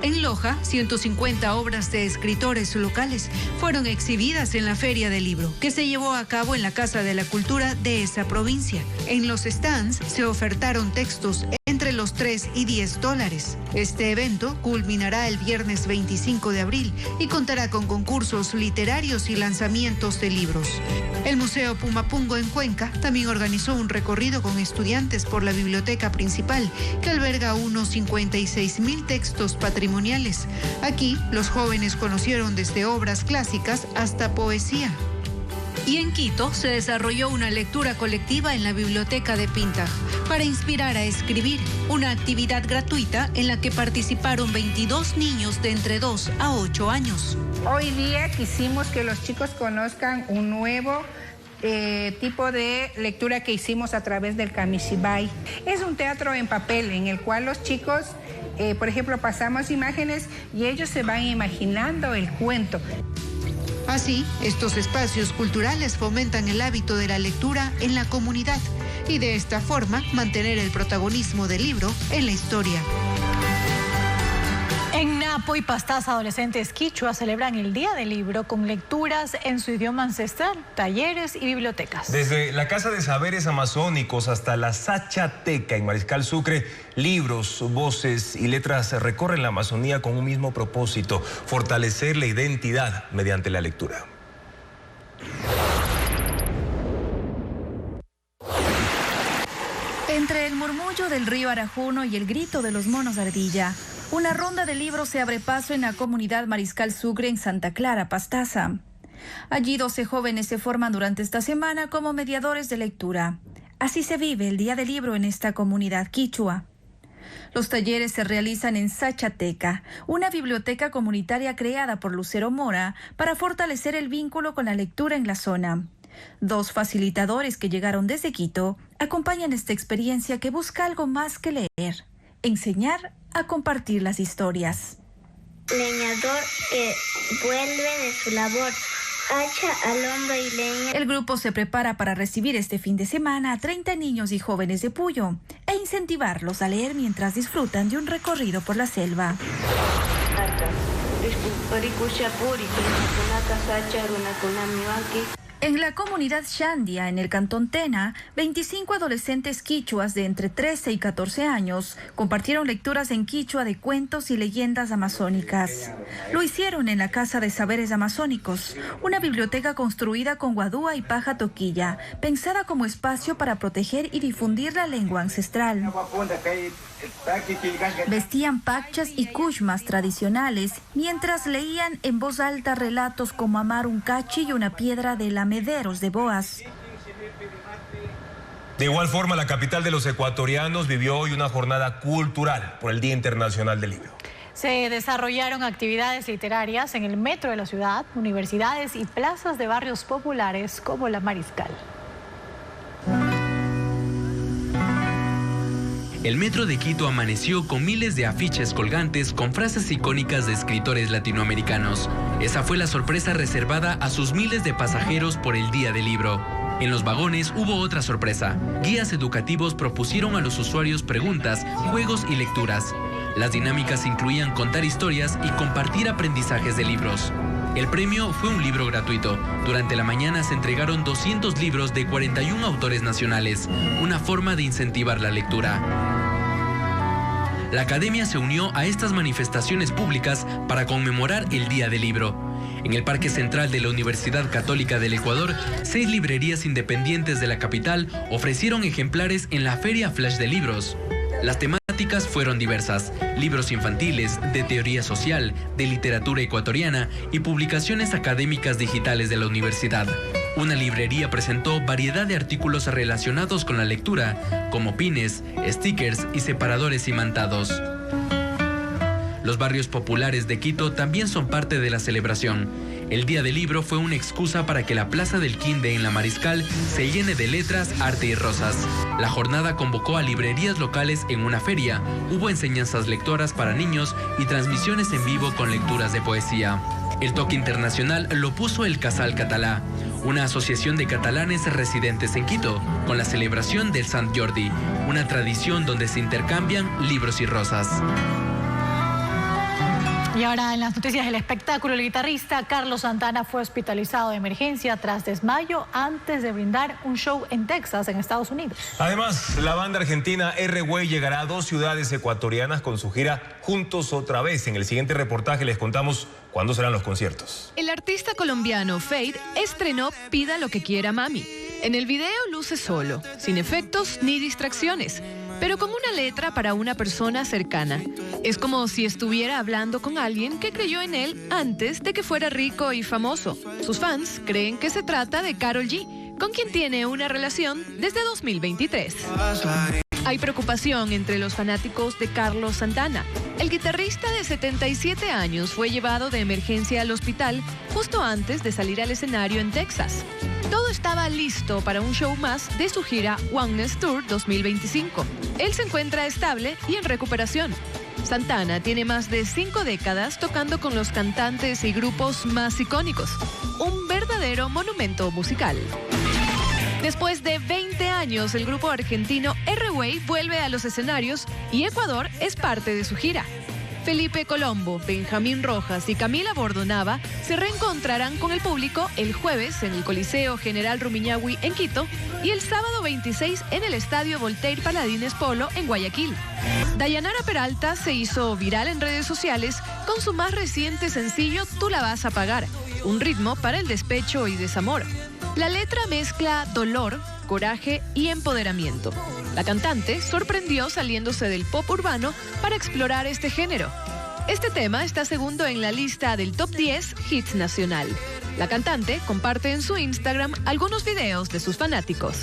En Loja, 150 obras de escritores locales fueron exhibidas en la Feria del Libro, que se llevó a cabo en la Casa de la Cultura de esa provincia. En los stands se ofertaron textos entre los $3 y $10. Este evento culminará el viernes 25 de abril y contará con concursos literarios y lanzamientos de libros. El Museo Pumapungo en Cuenca también organizó un recorrido con estudiantes por la biblioteca principal, que alberga unos 56.000 textos patrimoniales. Aquí, los jóvenes conocieron desde obras clásicas hasta poesía. Y en Quito se desarrolló una lectura colectiva en la biblioteca de Pintaj para inspirar a escribir, una actividad gratuita en la que participaron 22 niños de entre 2 a 8 años. Hoy día quisimos que los chicos conozcan un nuevo tipo de lectura que hicimos a través del Kamishibai. Es un teatro en papel en el cual los chicos, por ejemplo, pasamos imágenes y ellos se van imaginando el cuento. Así, estos espacios culturales fomentan el hábito de la lectura en la comunidad y de esta forma mantener el protagonismo del libro en la historia. En Napo y Pastaza, adolescentes quichua celebran el Día del Libro con lecturas en su idioma ancestral, talleres y bibliotecas. Desde la Casa de Saberes Amazónicos hasta la Sachateca en Mariscal Sucre, libros, voces y letras recorren la Amazonía con un mismo propósito: fortalecer la identidad mediante la lectura. Entre el murmullo del río Arajuno y el grito de los monos ardilla, una ronda de libros se abre paso en la comunidad Mariscal Sucre en Santa Clara, Pastaza. Allí 12 jóvenes se forman durante esta semana como mediadores de lectura. Así se vive el Día del Libro en esta comunidad quichua. Los talleres se realizan en Sachateca, una biblioteca comunitaria creada por Lucero Mora para fortalecer el vínculo con la lectura en la zona. 2 facilitadores que llegaron desde Quito acompañan esta experiencia que busca algo más que leer: enseñar a compartir las historias. Leñador que vuelve de su labor, hacha al hombro y leña. El grupo se prepara para recibir este fin de semana a 30 niños y jóvenes de Puyo e incentivarlos a leer mientras disfrutan de un recorrido por la selva. En la comunidad Shandia, en el cantón Tena, 25 adolescentes quichuas de entre 13 y 14 años compartieron lecturas en quichua de cuentos y leyendas amazónicas. Lo hicieron en la Casa de Saberes Amazónicos, una biblioteca construida con guadúa y paja toquilla, pensada como espacio para proteger y difundir la lengua ancestral. Vestían pachas y cushmas tradicionales mientras leían en voz alta relatos como amar un cachi y una piedra de lamederos de Boas. De igual forma, la capital de los ecuatorianos vivió hoy una jornada cultural por el Día Internacional del Libro. Se desarrollaron actividades literarias en el metro de la ciudad, universidades y plazas de barrios populares como la Mariscal. El metro de Quito amaneció con miles de afiches colgantes con frases icónicas de escritores latinoamericanos. Esa fue la sorpresa reservada a sus miles de pasajeros por el Día del Libro. En los vagones hubo otra sorpresa. Guías educativos propusieron a los usuarios preguntas, juegos y lecturas. Las dinámicas incluían contar historias y compartir aprendizajes de libros. El premio fue un libro gratuito. Durante la mañana se entregaron 200 libros de 41 autores nacionales, una forma de incentivar la lectura. La academia se unió a estas manifestaciones públicas para conmemorar el Día del Libro. En el Parque Central de la Universidad Católica del Ecuador, 6 librerías independientes de la capital ofrecieron ejemplares en la Feria Flash de Libros. Las temáticas fueron diversas: libros infantiles, de teoría social, de literatura ecuatoriana y publicaciones académicas digitales de la universidad. Una librería presentó variedad de artículos relacionados con la lectura, como pines, stickers y separadores imantados. Los barrios populares de Quito también son parte de la celebración. El Día del Libro fue una excusa para que la Plaza del Quinde en la Mariscal se llene de letras, arte y rosas. La jornada convocó a librerías locales en una feria, hubo enseñanzas lectoras para niños y transmisiones en vivo con lecturas de poesía. El toque internacional lo puso el Casal Català, una asociación de catalanes residentes en Quito, con la celebración del Sant Jordi, una tradición donde se intercambian libros y rosas. Y ahora en las noticias del espectáculo, el guitarrista Carlos Santana fue hospitalizado de emergencia tras desmayo antes de brindar un show en Texas, en Estados Unidos. Además, la banda argentina R-Way llegará a 2 ciudades ecuatorianas con su gira Juntos Otra Vez. En el siguiente reportaje les contamos cuándo serán los conciertos. El artista colombiano Fade estrenó Pida lo que quiera mami. En el video luce solo, sin efectos ni distracciones, pero con una letra para una persona cercana. Es como si estuviera hablando con alguien que creyó en él antes de que fuera rico y famoso. Sus fans creen que se trata de Karol G, con quien tiene una relación desde 2023. Hay preocupación entre los fanáticos de Carlos Santana. El guitarrista de 77 años fue llevado de emergencia al hospital justo antes de salir al escenario en Texas. Todo estaba listo para un show más de su gira Oneness Tour 2025. Él se encuentra estable y en recuperación. Santana tiene más de 5 décadas tocando con los cantantes y grupos más icónicos. Un verdadero monumento musical. Después de 20 años, el grupo argentino R-Way vuelve a los escenarios y Ecuador es parte de su gira. Felipe Colombo, Benjamín Rojas y Camila Bordonaba se reencontrarán con el público el jueves en el Coliseo General Rumiñahui en Quito y el sábado 26 en el Estadio Voltaire Paladines Polo en Guayaquil. Dayanara Peralta se hizo viral en redes sociales con su más reciente sencillo Tú la vas a pagar, un ritmo para el despecho y desamor. La letra mezcla dolor, coraje y empoderamiento. La cantante sorprendió saliéndose del pop urbano para explorar este género. Este tema está segundo en la lista del Top 10 Hits Nacional. La cantante comparte en su Instagram algunos videos de sus fanáticos.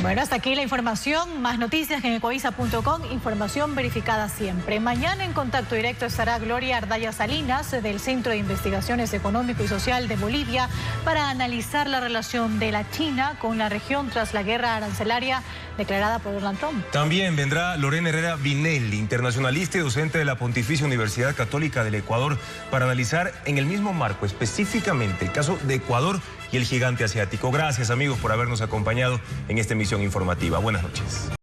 Bueno, hasta aquí la información. Más noticias en ecoavisa.com. Información verificada siempre. Mañana en contacto directo estará Gloria Ardaya Salinas del Centro de Investigaciones Económico y Social de Bolivia para analizar la relación de la China con la región tras la guerra arancelaria declarada por Donald Trump. También vendrá Lorena Herrera Vinelli, internacionalista y docente de la Pontificia Universidad Católica del Ecuador, para analizar en el mismo marco específicamente el caso de Ecuador y el gigante asiático. Gracias, amigos, por habernos acompañado en esta emisión informativa. Buenas noches.